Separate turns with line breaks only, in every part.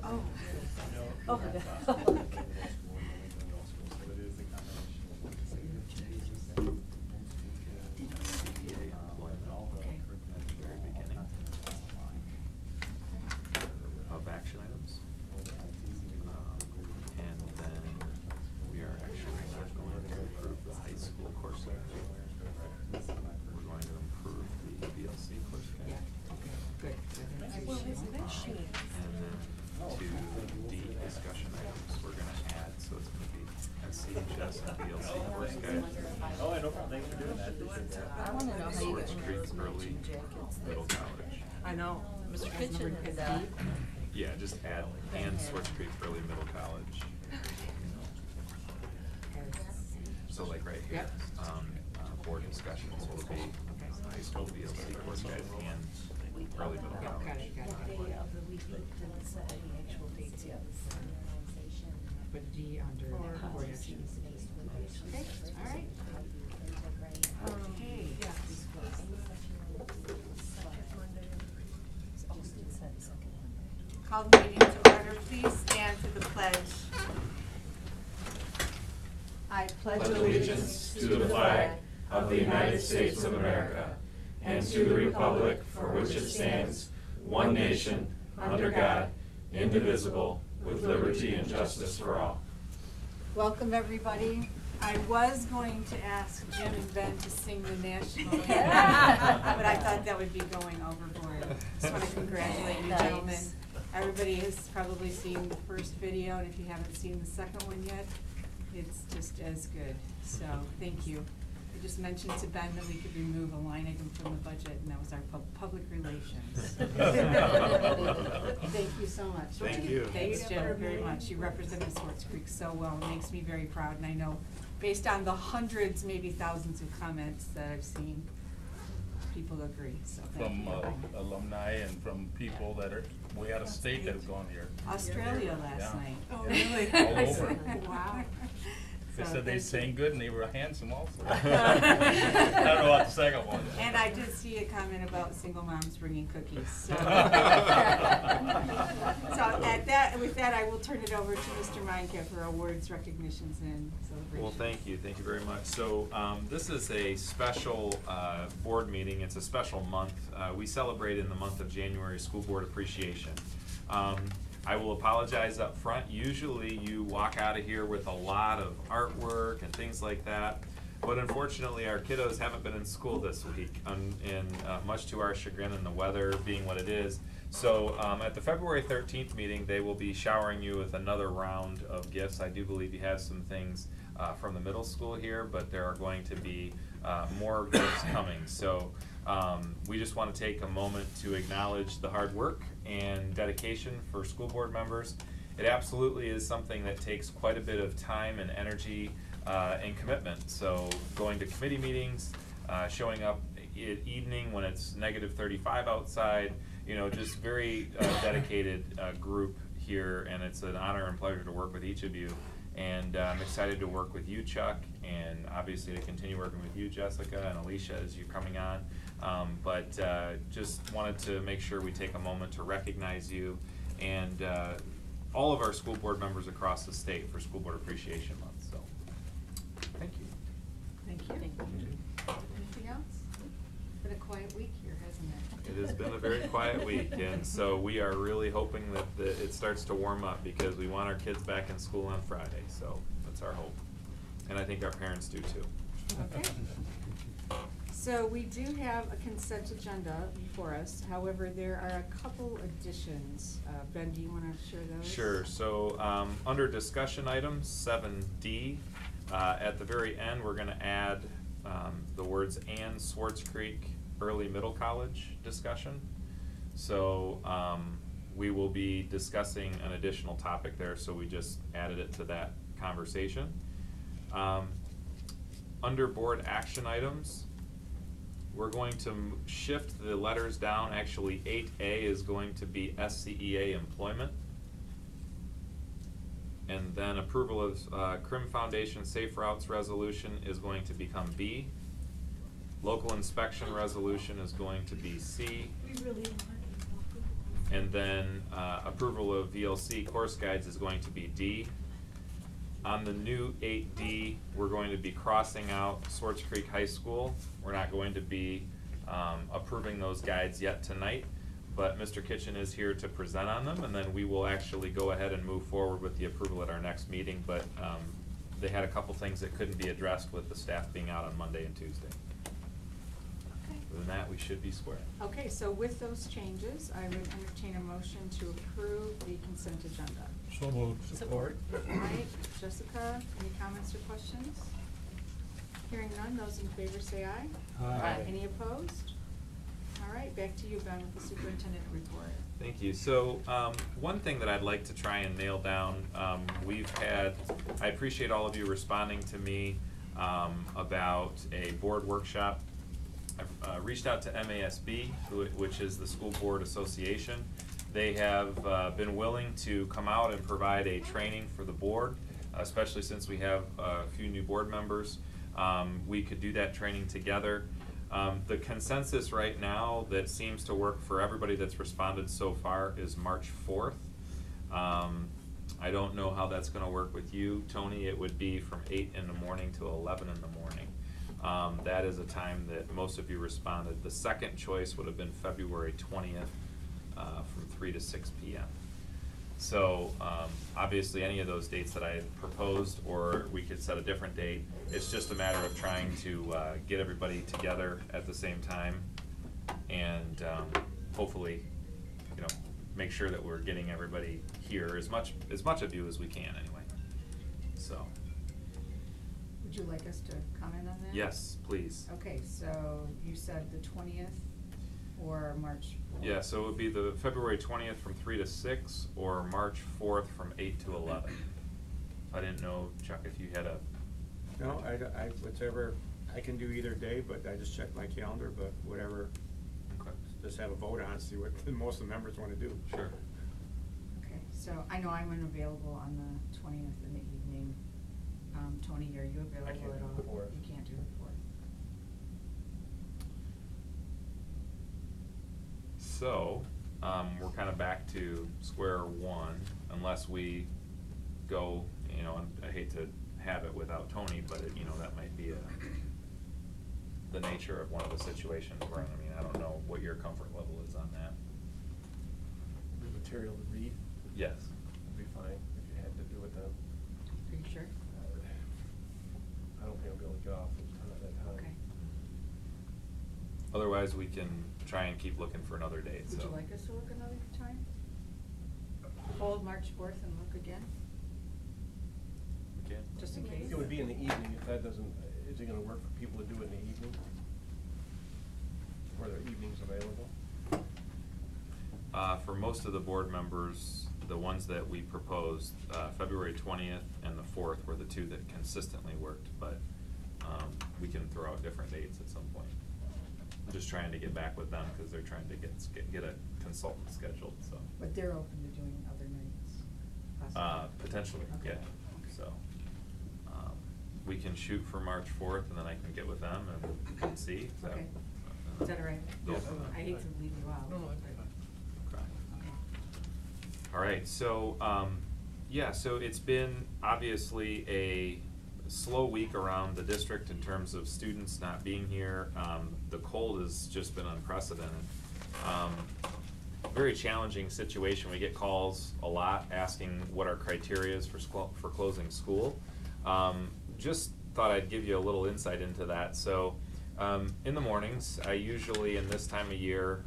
Oh.
Oh.
Of action items. And then we are actually not going to improve the high school course guide. We're going to improve the BLC course guide.
Good.
And then to the discussion items, we're gonna add, so it's gonna be SCHS and BLC course guide.
Oh, I know, thanks for doing that.
I wanna know how you
Swartz
get
Creek
those
Early
matching jackets.
Middle College.
I know. Mr.
Kitchen
Kitchen
is that.
Yeah, just add and Swartz Creek Early Middle College. So like right here,
Yep.
Board discussions will be high school BLC course guide and early middle college.
Got it.
Day of the week, didn't set any actual dates yet.
But D under board action. Okay, all right. Okay.
Call the meeting to order. Please stand for the pledge. I pledge
allegiance to the flag of the United States of America and to the republic for which it stands, one nation, under God, indivisible, with liberty and justice for all.
Welcome, everybody. I was going to ask Jim and Ben to sing the national anthem, but I thought that would be going overboard. Just want to congratulate you, gentlemen.
Nice.
Everybody has probably seen the first video, and if you haven't seen the second one yet, it's just as good. So, thank you. I just mentioned to Ben that we could remove a line item from the budget, and that was our public relations. Thank you so much.
Thank you.
Thanks, Jim, very much. You represented Swartz Creek so well. It makes me very proud, and I know, based on the hundreds, maybe thousands of comments that I've seen, people agree, so thank
From
you.
alumni and from people that are way out of state that have gone here.
Australia last
Yeah.
night.
Oh, really?
All over.
Wow.
They
So
said they
thank
sang
you.
good and they were handsome also. I don't know about the second one.
And I did see a comment about single moms bringing cookies, so. So with that, I will turn it over to Mr. Meinke for awards, recognitions, and celebrations.
Well, thank you very much. So this is a special board meeting. It's a special month. We celebrate in the month of January School Board Appreciation. I will apologize up front. Usually you walk out of here with a lot of artwork and things like that, but unfortunately our kiddos haven't been in school this week, and much to our chagrin, and the weather being what it is. So at the February 13th meeting, they will be showering you with another round of gifts. I do believe you have some things from the middle school here, but there are going to be more gifts coming. So we just want to take a moment to acknowledge the hard work and dedication for school board members. It absolutely is something that takes quite a bit of time and energy and commitment. So going to committee meetings, showing up at evening when it's negative 35 outside, you know, just very dedicated group here, and it's an honor and pleasure to work with each of you. And I'm excited to work with you, Chuck, and obviously to continue working with you, Jessica, and Alicia as you're coming on. But just wanted to make sure we take a moment to recognize you and all of our school board members across the state for School Board Appreciation Month. So, thank you.
Thank you. Anything else? It's been a quiet week here, hasn't it?
It has been a very quiet week, and so we are really hoping that it starts to warm up, because we want our kids back in school on Friday. So that's our hope, and I think our parents do too.
Okay. So we do have a consent agenda before us. However, there are a couple additions. Ben, do you want to share those?
Sure. So under discussion items 7D, at the very end, we're going to add the words "and Swartz Creek Early Middle College" discussion. So we will be discussing an additional topic there, so we just added it to that conversation. Under board action items, we're going to shift the letters down. Actually, 8A is going to be SCEA employment. And then approval of Crim Foundation Safe Routes resolution is going to become B. Local inspection resolution is going to be C.
We really want
And then approval of VLC course guides is going to be D. On the new 8D, we're going to be crossing out Swartz Creek High School. We're not going to be approving those guides yet tonight, but Mr. Kitchen is here to present on them, and then we will actually go ahead and move forward with the approval at our next meeting, but they had a couple things that couldn't be addressed with the staff being out on Monday and Tuesday.
Okay.
Other than that, we should be square.
Okay, so with those changes, I would entertain a motion to approve the consent agenda.
So moved.
Support.
All right, Jessica, any comments or questions? Hearing none, those in favor say aye.
Aye.
Any opposed? All right, back to you, Ben, with the superintendent report.
Thank you. So, one thing that I'd like to try and nail down, I appreciate all of you responding to me, about a board workshop. I've reached out to MASB, which is the School Board Association. They have been willing to come out and provide a training for the board, especially since we have a few new board members. We could do that training together. The consensus right now that seems to work for everybody that's responded so far is March 4th. I don't know how that's gonna work with you, Tony. It would be from 8 in the morning to 11 in the morning. That is a time that most of you responded. The second choice would have been February 20th, from 3 to 6 p.m. So, obviously, any of those dates that I had proposed, or we could set a different date. It's just a matter of trying to get everybody together at the same time, and hopefully, you know, make sure that we're getting everybody here, as much of you as we can, anyway. So.
Would you like us to comment on that?
Yes, please.
Okay, so you said the 20th or March 4th?
Yeah, so it would be the February 20th from 3 to 6, or March 4th from 8 to 11. I didn't know, Chuck, if you had a.
No, I, whichever, I can do either day, but I just check my calendar, but whatever,
Okay.
just have a vote on it, see what most of the members wanna do.
Sure.
Okay, so I know I'm unavailable on the 20th in the evening. Tony, are you available
I can't
at
do
all?
the 4th.
You can't do the 4th.
So, we're kind of back to square one, unless we go, you know, and I hate to have it without Tony, but you know, that might be the nature of one of the situations we're in. I mean, I don't know what your comfort level is on that.
The material to read
Yes.
would be fine if you had to do it then.
Are you sure?
I don't think I'll be able to get off at that time.
Okay.
Otherwise, we can try and keep looking for another date, so.
Would you like us to look another time? Hold March 4th and look again,
We can.
just in case?
It would be in the evening, if that doesn't, is it gonna work for people to do it in the evening? Or are there evenings available?
For most of the board members, the ones that we proposed, February 20th and the 4th were the two that consistently worked, but we can throw out different dates at some point. I'm just trying to get back with them, because they're trying to get a consultant scheduled, so.
But they're open to doing other nights, possibly?
Potentially,
Okay.
yeah, so. We can shoot for March 4th, and then I can get with them and see.
Okay. Is that all right?
Go
Yeah.
from there.
I hate to leave you out.
No, that'd be fine.
Okay.
Okay.
All right, so, yeah, so it's been obviously a slow week around the district in terms of students not being here. The cold has just been unprecedented. Very challenging situation. We get calls a lot asking what our criteria is for closing school. Just thought I'd give you a little insight into that. So, in the mornings, I usually, in this time of year,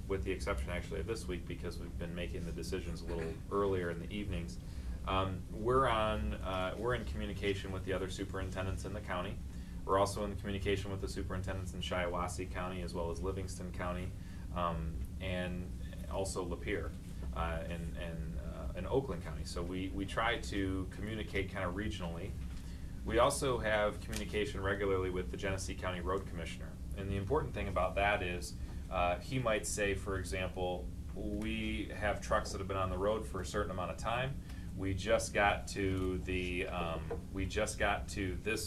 with the exception actually of this week, because we've been making the decisions a little earlier in the evenings, we're in communication with the other superintendents in the county. We're also in communication with the superintendents in Shiawassee County as well as Livingston County, and also Lapeer, and Oakland County. So we try to communicate kind of regionally. We also have communication regularly with the Genesee County Road Commissioner. And the important thing about that is, he might say, for example, we have trucks that have been on the road for a certain amount of time. We just got to this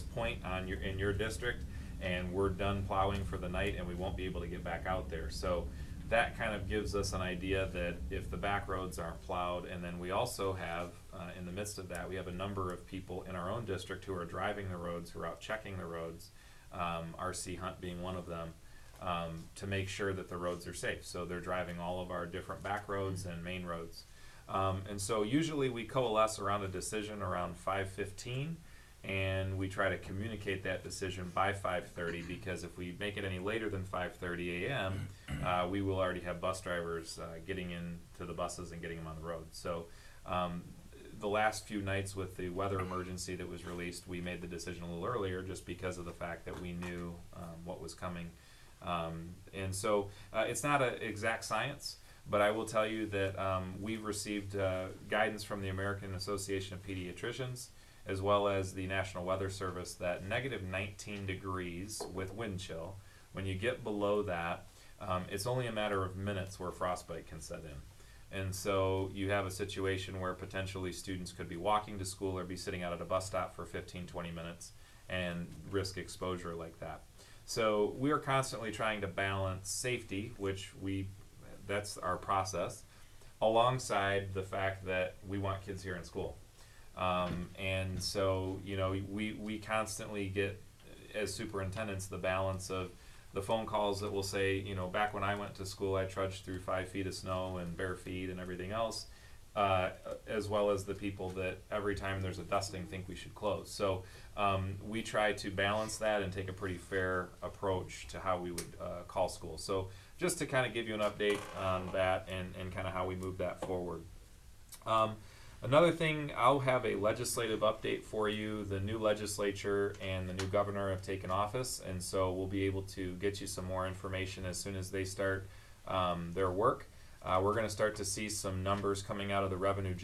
point in your district, and we're done plowing for the night, and we won't be able to get back out there. So that kind of gives us an idea that if the back roads aren't plowed, and then we also have, in the midst of that, we have a number of people in our own district who are driving the roads, who are out checking the roads, RC Hunt being one of them, to make sure that the roads are safe. So they're driving all of our different back roads and main roads. And so usually we coalesce around a decision around 5:15, and we try to communicate that decision by 5:30, because if we make it any later than 5:30 a.m., we will already have bus drivers getting into the buses and getting them on the road. So the last few nights with the weather emergency that was released, we made the decision a little earlier just because of the fact that we knew what was coming. And so it's not an exact science, but I will tell you that we've received guidance from the American Association of Pediatricians, as well as the National Weather Service, that negative 19 degrees with wind chill, when you get below that, it's only a matter of minutes where frostbite can set in. And so you have a situation where potentially students could be walking to school or be sitting out at a bus stop for 15-20 minutes and risk exposure like that. So we are constantly trying to balance safety, which that's our process, alongside the fact that we want kids here in school. And so, you know, we constantly get, as superintendents, the balance of the phone calls that will say, you know, back when I went to school, I trudged through 5 feet of snow and bare feet and everything else, as well as the people that every time there's a dusting think we should close. So we try to balance that and take a pretty fair approach to how we would call school. So just to kind of give you an update on that and kind of how we move that forward. Another thing, I'll have a legislative update for you. The new legislature and the new governor have taken office, and so we'll be able to get you some more information as soon as they start their work. We're going to start to see some numbers coming out of the revenue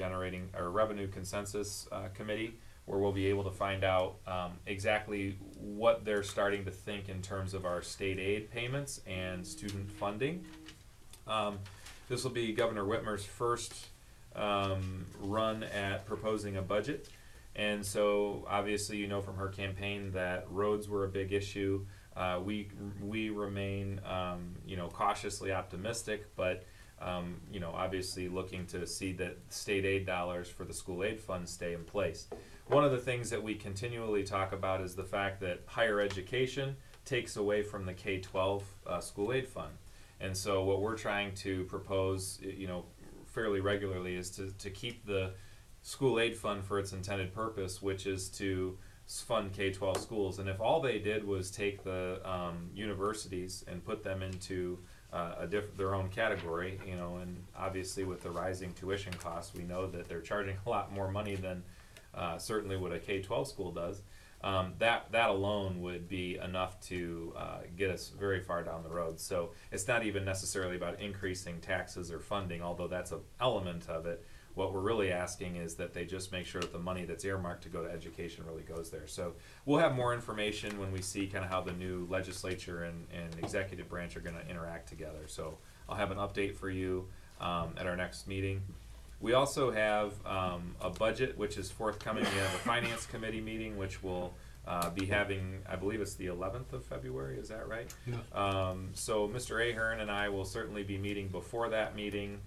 consensus committee, where we'll be able to find out exactly what they're starting to think in terms of our state aid payments and student funding. This will be Governor Whitmer's first run at proposing a budget, and so obviously you know from her campaign that roads were a big issue. We remain you know, cautiously optimistic, but you know, obviously looking to see that state aid dollars for the school aid fund stay in place. One of the things that we continually talk about is the fact that higher education takes away from the K-12 school aid fund, and so what we're trying to propose, you know, fairly regularly is to keep the school aid fund for its intended purpose, which is to fund K-12 schools. And if all they did was take the universities and put them into their own category, you know, and obviously with the rising tuition costs, we know that they're charging a lot more money than certainly what a K-12 school does. That alone would be enough to get us very far down the road. So it's not even necessarily about increasing taxes or funding, although that's an element of it. What we're really asking is that they just make sure that the money that's earmarked to go to education really goes there. So we'll have more information when we see kind of how the new legislature and executive branch are going to interact together. So I'll have an update for you at our next meeting. We also have a budget which is forthcoming. We have a finance committee meeting which will be having, I believe it's the 11th of February, is that right? Yeah. So Mr. Ahern and I will certainly be meeting before that meeting,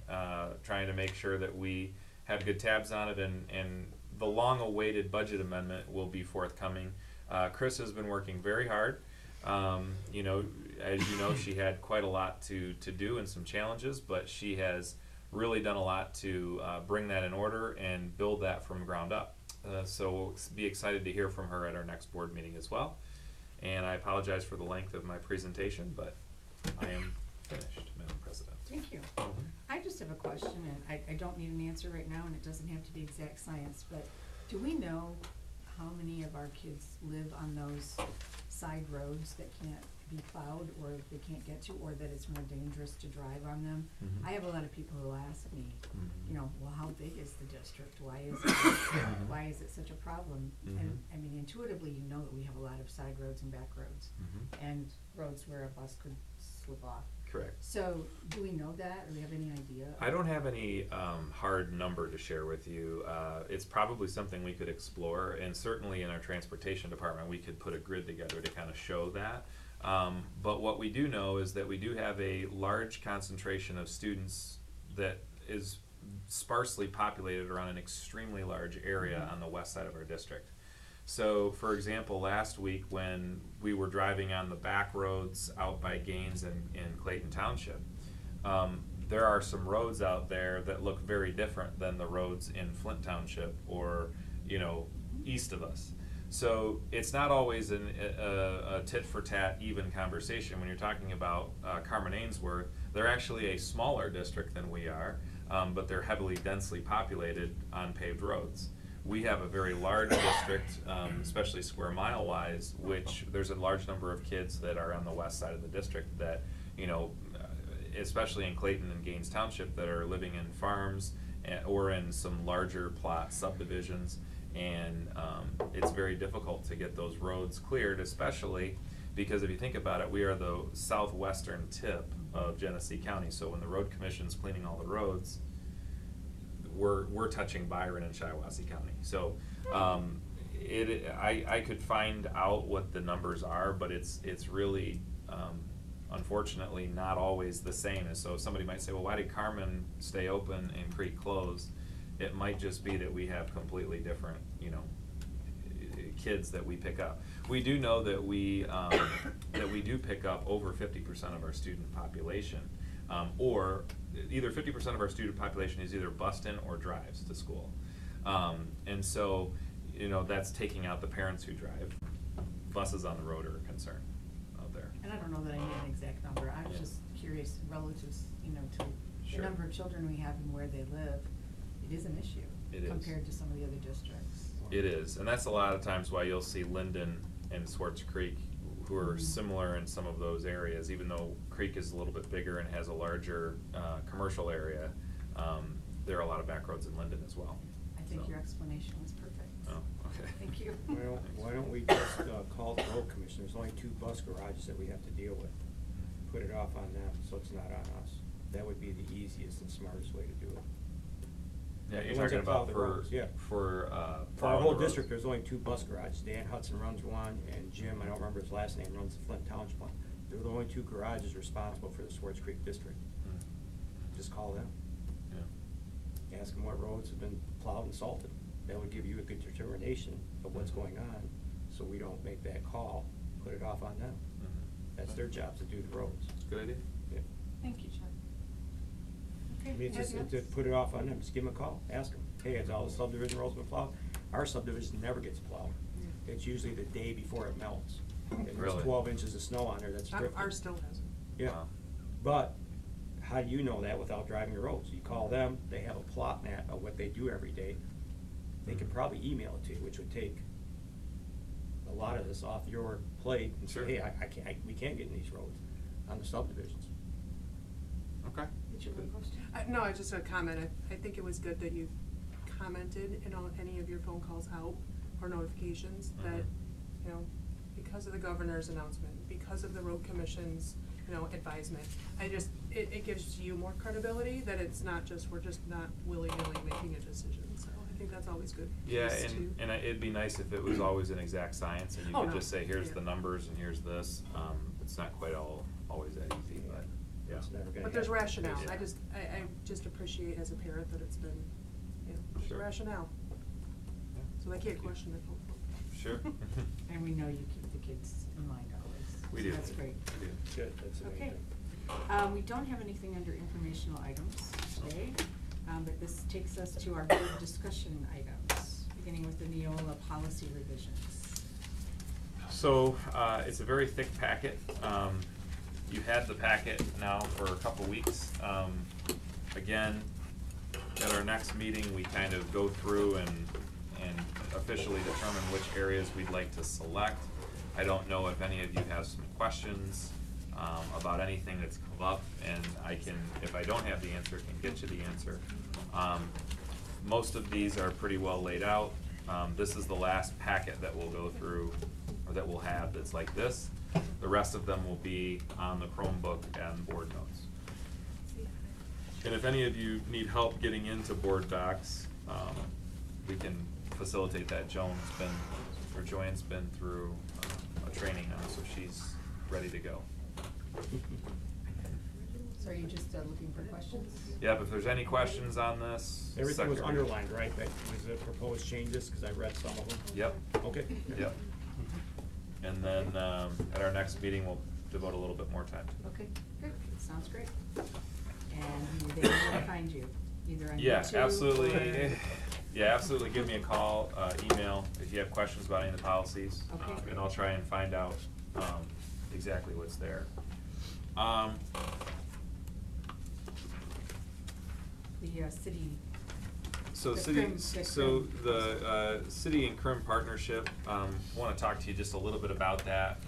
trying to make sure that we have good tabs on it, and the long-awaited budget amendment will be forthcoming. Chris has been working very hard. You know, as you know, she had quite a lot to do and some challenges, but she has really done a lot to bring that in order and build that from ground up. So we'll be excited to hear from her at our next board meeting as well. And I apologize for the length of my presentation, but I am finished, Madam President.
Thank you. I just have a question, and I don't need an answer right now, and it doesn't have to be exact science, but do we know how many of our kids live on those side roads that can't be plowed, or they can't get to, or that it's more dangerous to drive on them?
Mm-hmm.
I have a lot of people who ask me, you know, well, how big is the district? Why is it such a problem? And I mean, intuitively, you know that we have a lot of side roads and back roads, and roads where a bus could slip off.
Correct.
So do we know that, or do we have any idea?
I don't have any hard number to share with you. It's probably something we could explore, and certainly in our transportation department we could put a grid together to kind of show that. But what we do know is that we do have a large concentration of students that is sparsely populated around an extremely large area on the west side of our district. So, for example, last week when we were driving on the back roads out by Gaines and in Clayton Township, there are some roads out there that look very different than the roads in Flint Township or, you know, east of us. So it's not always a tit for tat even conversation. When you're talking about Carmen Ainsworth, they're actually a smaller district than we are, but they're heavily densely populated on paved roads. We have a very large district, especially square mile wise, which there's a large number of kids that are on the west side of the district that, you know, especially in Clayton and Gaines Township, that are living in farms or in some larger plot subdivisions. And it's very difficult to get those roads cleared, especially because if you think about it, we are the southwestern tip of Genesee County. So when the road commission's cleaning all the roads, we're touching Byron and Shiawassee County. So I could find out what the numbers are, but it's really unfortunately not always the same. And so somebody might say, well, why did Carmen stay open and Creek close? It might just be that we have completely different, you know, kids that we pick up. We do know that we do pick up over 50% of our student population, or either 50% of our student population is either bused in or drives to school. And so, you know, that's taking out the parents who drive. Buses on the road are a concern out there.
And I don't know that I need an exact number, I was just curious relative, you know, to the number of children we have and where they live. It is an issue.
It is.
Compared to some of the other districts.
It is, and that's a lot of times why you'll see Linden and Swartz Creek, who are similar in some of those areas, even though Creek is a little bit bigger and has a larger commercial area. There are a lot of back roads in Linden as well.
I think your explanation was perfect.
Oh, okay.
Thank you.
Well, why don't we just call the road commission? There's only 2 bus garages that we have to deal with. Put it off on them, so it's not on us. That would be the easiest and smartest way to do it.
Yeah,
The
you're
ones
talking
that plow
about
the
for,
roads, yeah.
for
For our
plowing
whole
the roads.
district, there's only 2 bus garages. Dan Hudson runs one, and Jim, I don't remember his last name, runs the Flint Township one. They're the only 2 garages responsible for the Swartz Creek district. Just call them.
Yeah.
Ask them what roads have been plowed and salted. That would give you a good determination of what's going on, so we don't make that call, put it off on them. That's their job to do the roads.
Good idea.
Yeah.
Thank you, Chuck.
I
Okay,
mean, it's just,
anything else?
to put it off on them, just give them a call, ask them, hey, has all the subdivision roads been plowed? Our subdivision never gets plowed. It's usually the day before it melts. And there's
Really?
12 inches of snow on there that's drifting.
Ours still hasn't.
Yeah,
Wow.
but how do you know that without driving the roads? You call them, they have a plot map of what they do every day. They could probably email it to you, which would take a lot of this off your plate and say,
Sure.
hey, we can't get in these roads on the subdivisions.
Okay.
Did you have a question?
No, I just a comment. I think it was good that you commented in all, any of your phone calls out or notifications that, you know, because of the governor's announcement, because of the road commission's, you know, advisement, it gives you more credibility that it's not just, we're just not willy-nilly making a decision. So I think that's always good.
Yeah,
piece
and it'd be nice if it was always an exact science and you
Oh,
could
no.
just say, here's
Yeah.
the numbers and here's this. It's not quite always that easy, but yeah.
It's never gonna
But there's
happen.
rationale.
Yeah.
I just appreciate as a parent that it's been, you know, there's
Sure.
rationale.
Yeah.
So they can't question it, hopefully.
Sure.
And we know you keep the kids in mind always.
We
so
do.
That's great.
We do.
Good, that's the main
Okay.
thing.
We don't have anything under informational items today, but this takes us to our board discussion items, beginning with the Neola policy revisions.
So, it's a very thick packet. You had the packet now for a couple weeks. Again, at our next meeting, we kind of go through and officially determine which areas we'd like to select. I don't know if any of you have some questions about anything that's come up, and I can, if I don't have the answer, can get you the answer. Most of these are pretty well laid out. This is the last packet that we'll go through, or that we'll have that's like this. The rest of them will be on the Chromebook and board notes. And if any of you need help getting into board docs, we can facilitate that. Joanne's been through a training now, so she's ready to go.
So are you just looking for questions?
Yep, if there's any questions on this.
Everything was
Secretary.
underlined, right? That was the proposed changes, cause I read some of them.
Yep.
Okay.
Yep. And then, at our next meeting, we'll devote a little bit more time to it.
Okay, good, sounds great. And they know where to find you, either on YouTube
Yeah, absolutely.
or-
Yeah, absolutely. Give me a call, email if you have questions about any of the policies.
Okay.
And I'll try and find out, exactly what's there.
The city.
So
The
city,
Crim- the
so
Crim
the, city and Crim partnership, wanna talk to you just a little bit about that.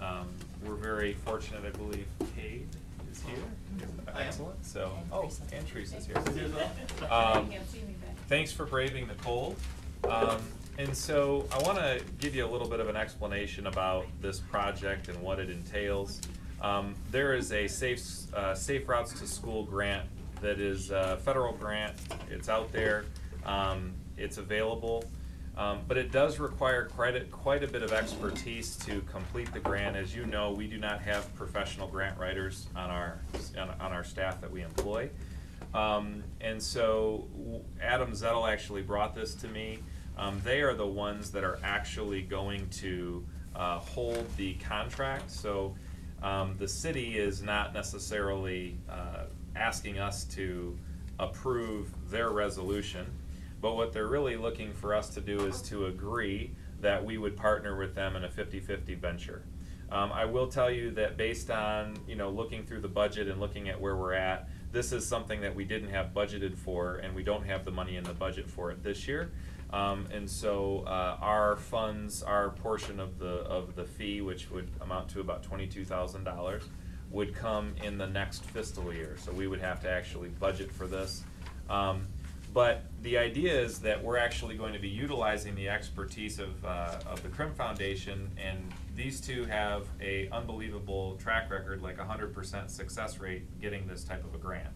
We're very fortunate, I believe Cade is here.
I am.
Excellent, so,
And
oh,
Teresa.
and Teresa's here.
You as well?
Can't see me back.
Thanks for braving the cold. And so I want to give you a little bit of an explanation about this project and what it entails. There is a Safe Routes to School grant that is a federal grant. It's out there. It's available. But it does require quite a bit of expertise to complete the grant. As you know, we do not have professional grant writers on our staff that we employ. And so Adam Zettel actually brought this to me. They are the ones that are actually going to hold the contract. So the city is not necessarily asking us to approve their resolution, but what they're really looking for us to do is to agree that we would partner with them in a 50-50 venture. I will tell you that based on, looking through the budget and looking at where we're at, this is something that we didn't have budgeted for, and we don't have the money in the budget for it this year. And so our funds, our portion of the fee, which would amount to about $22,000, would come in the next fiscal year. So we would have to actually budget for this. But the idea is that we're actually going to be utilizing the expertise of the Crim Foundation, and these two have a unbelievable track record, like 100% success rate getting this type of a grant.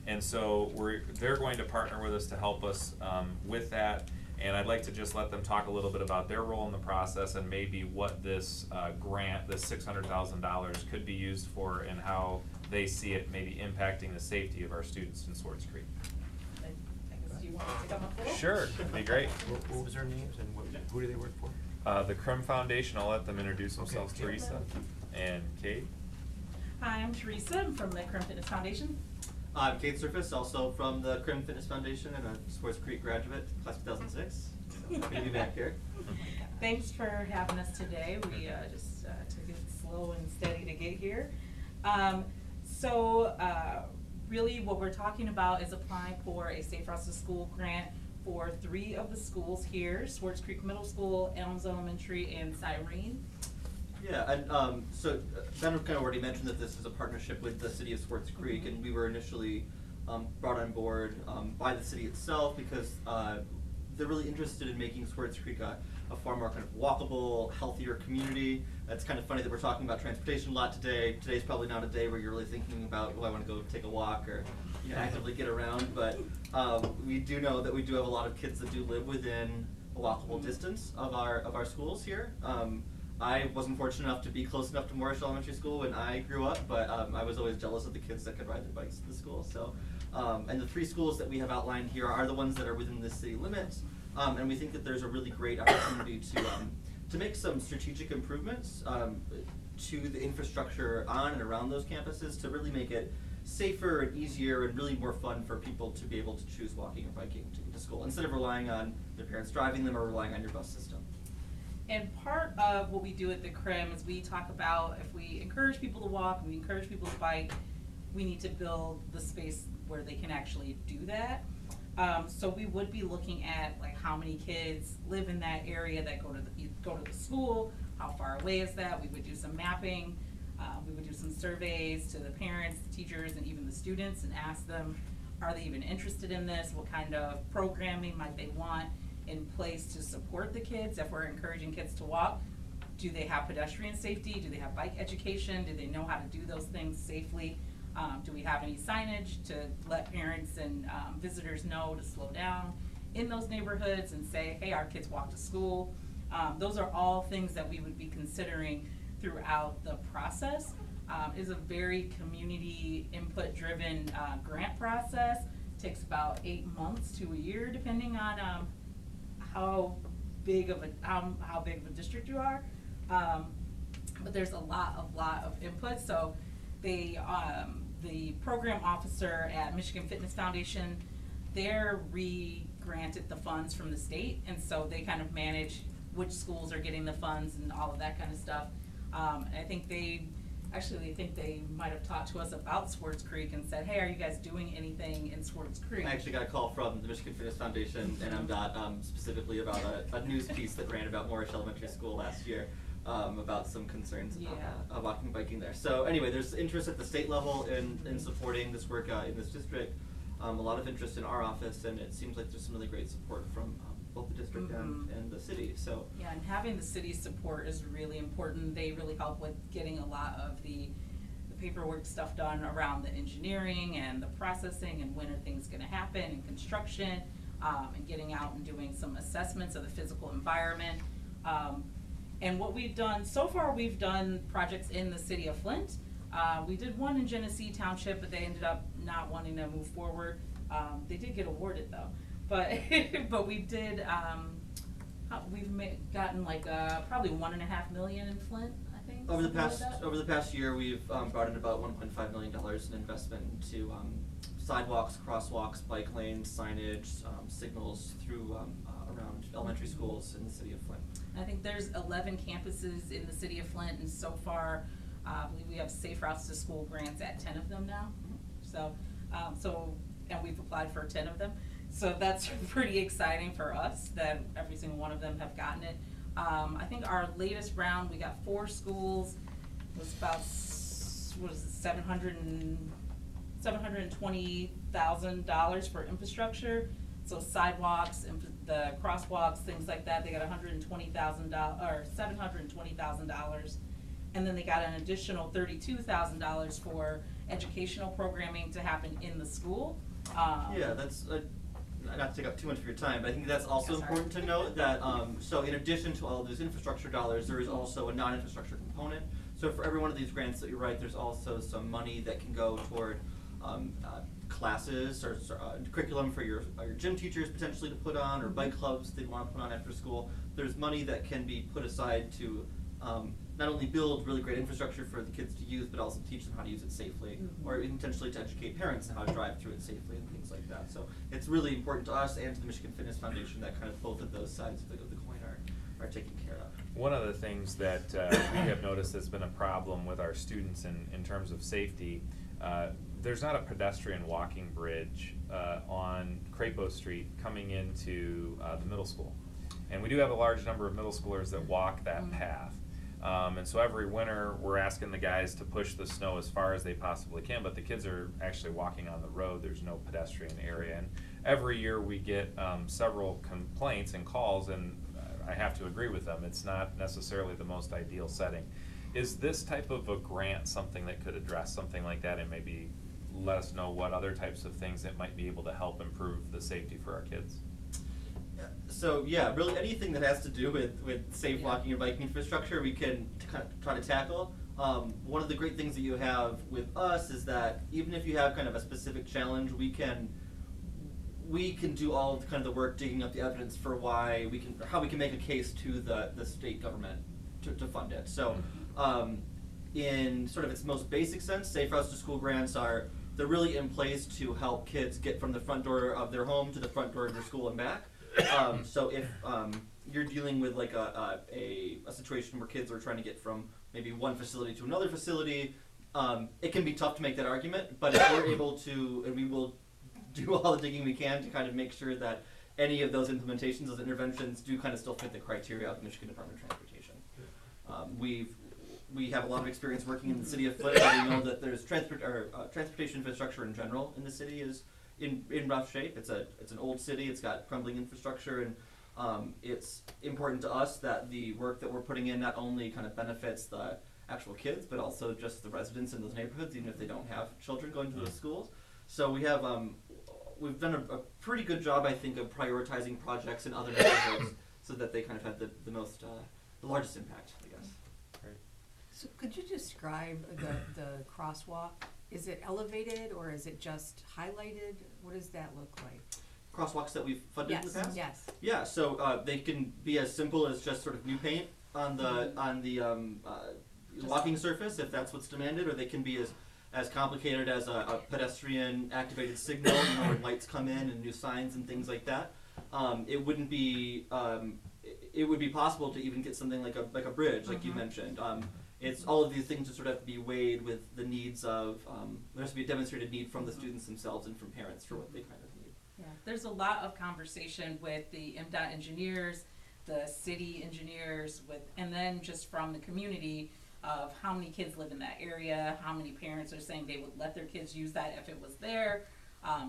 And so they're going to partner with us to help us with that. And I'd like to just let them talk a little bit about their role in the process and maybe what this grant, this $600,000, could be used for and how they see it maybe impacting the safety of our students in Swartz Creek.
I guess, do you want me to come up with it?
Sure, that'd be great.
What was their names and who do they work for?
The Crim Foundation, I'll let them introduce themselves,
Okay.
Teresa and Kate.
Hi, I'm Teresa. I'm from the Crim Fitness Foundation.
I'm Kate Surface, also from the Crim Fitness Foundation and a Swartz Creek graduate, class of 2006. So happy to be back here.
Thanks for having us today. We just took it slow and steady to get here. Really what we're talking about is applying for a Safe Routes to School grant for 3 of the schools here, Swartz Creek Middle School, Elms Elementary, and Cyrene.
Yeah, and so Ben kind of already mentioned that this is a partnership with the city of Swartz Creek, and we were initially brought on board by the city itself because they're really interested in making Swartz Creek a far more kind of walkable, healthier community. It's kind of funny that we're talking about transportation a lot today. Today's probably not a day where you're really thinking about, oh, I want to go take a walk or actively get around, but we do know that we do have a lot of kids that do live within a walkable distance of our schools here. I wasn't fortunate enough to be close enough to Morris Elementary School when I grew up, but I was always jealous of the kids that could ride their bikes to the school. So, and the 3 schools that we have outlined here are the ones that are within the city limits, and we think that there's a really great opportunity to make some strategic improvements to the infrastructure on and around those campuses to really make it safer and easier and really more fun for people to be able to choose walking or biking to get to school instead of relying on their parents driving them or relying on your bus system.
And part of what we do at the Crim is we talk about if we encourage people to walk, we encourage people to bike, we need to build the space where they can actually do that. So we would be looking at like how many kids live in that area that go to the school, how far away is that? We would do some mapping, we would do some surveys to the parents, the teachers, and even the students and ask them, are they even interested in this? What kind of programming might they want in place to support the kids if we're encouraging kids to walk? Do they have pedestrian safety? Do they have bike education? Do they know how to do those things safely? Do we have any signage to let parents and visitors know to slow down in those neighborhoods and say, hey, our kids walk to school? Those are all things that we would be considering throughout the process. Is a very community input driven grant process. Takes about 8 months to a year, depending on how big of a district you are. But there's a lot of input. So they, the program officer at Michigan Fitness Foundation, they're re-granted the funds from the state, and so they kind of manage which schools are getting the funds and all of that kind of stuff. I think they might have talked to us about Swartz Creek and said, hey, are you guys doing anything in Swartz Creek?
I actually got a call from the Michigan Fitness Foundation and MDOT specifically about a news piece that ran about Moorish Elementary School last year about some concerns about walking and biking there. So anyway, there's interest at the state level in supporting this work in this district. A lot of interest in our office, and it seems like there's some really great support from both the district and the city. So
yeah, and having the city's support is really important. They really help with getting a lot of the paperwork stuff done around the engineering and the processing and when are things going to happen and construction, and getting out and doing some assessments of the physical environment. And what we've done so far, we've done projects in the city of Flint. We did one in Genesee Township, but they ended up not wanting to move forward. They did get awarded though, but but we did. We've gotten like probably $1.5 million in Flint, I think.
over the past year, we've brought in about $1.5 million in investment into sidewalks, crosswalks, bike lanes, signage, signals through around elementary schools in the city of Flint.
I think there's 11 campuses in the city of Flint, and so far, I believe we have Safe Routes to School grants at 10 of them now. So, and we've applied for 10 of them. So that's pretty exciting for us that every single one of them have gotten it. I think our latest round, we got 4 schools. It was about, what is it, $720,000 for infrastructure. So sidewalks, the crosswalks, things like that. They got $120,000 or $720,000. And then they got an additional $32,000 for educational programming to happen in the school.
Yeah, that's not to take up too much of your time, but I think that's also important to note that so in addition to all of those infrastructure dollars, there is also a non-infrastructure component. So for every one of these grants that you write, there's also some money that can go toward classes or curriculum for your gym teachers potentially to put on, or bike clubs they want to put on after school. There's money that can be put aside to not only build really great infrastructure for the kids to use, but also teach them how to use it safely, or intentionally to educate parents on how to drive through it safely and things like that. So it's really important to us and to the Michigan Fitness Foundation that kind of both of those sides of the coin are taken care of.
One of the things that we have noticed has been a problem with our students in terms of safety, there's not a pedestrian walking bridge on Crapo Street coming into the middle school. And we do have a large number of middle schoolers that walk that path. And so every winter, we're asking the guys to push the snow as far as they possibly can, but the kids are actually walking on the road. There's no pedestrian area. And every year we get several complaints and calls, and I have to agree with them. It's not necessarily the most ideal setting. Is this type of a grant something that could address something like that, and maybe let us know what other types of things that might be able to help improve the safety for our kids?
So yeah, really anything that has to do with safe walking and biking infrastructure, we can kind of try to tackle. One of the great things that you have with us is that even if you have kind of a specific challenge, we can do all of kind of the work digging up the evidence for how we can make a case to the state government to fund it. So in sort of its most basic sense, Safe Routes to School grants they're really in place to help kids get from the front door of their home to the front door of their school and back. So if you're dealing with like a situation where kids are trying to get from maybe one facility to another facility, it can be tough to make that argument, but if we're able to, and we will do all the digging we can to kind of make sure that any of those implementations, those interventions do kind of still fit the criteria of the Michigan Department of Transportation. We have a lot of experience working in the city of Flint, and we know that there's transportation infrastructure in general in the city is in rough shape. It's an old city. It's got crumbling infrastructure, and it's important to us that the work that we're putting in not only kind of benefits the actual kids, but also just the residents in those neighborhoods, even if they don't have children going to those schools. So we have we've done a pretty good job, I think, of prioritizing projects in other neighborhoods so that they kind of have the largest impact, I guess.
Great.
So could you describe the crosswalk? Is it elevated or is it just highlighted? What does that look like?
Crosswalks that we've funded in the past?
Yes.
Yeah, so they can be as simple as just sort of new paint on the walking surface, if that's what's demanded, or they can be as complicated as a pedestrian activated signal, where lights come in and new signs and things like that. It wouldn't be it would be possible to even get something like a bridge, like you mentioned. It's all of these things that sort of have to be weighed with the needs of there has to be a demonstrated need from the students themselves and from parents for what they kind of need.
Yeah, there's a lot of conversation with the MDOT engineers, the city engineers, and then just from the community of how many kids live in that area, how many parents are saying they would let their kids use that if it was there,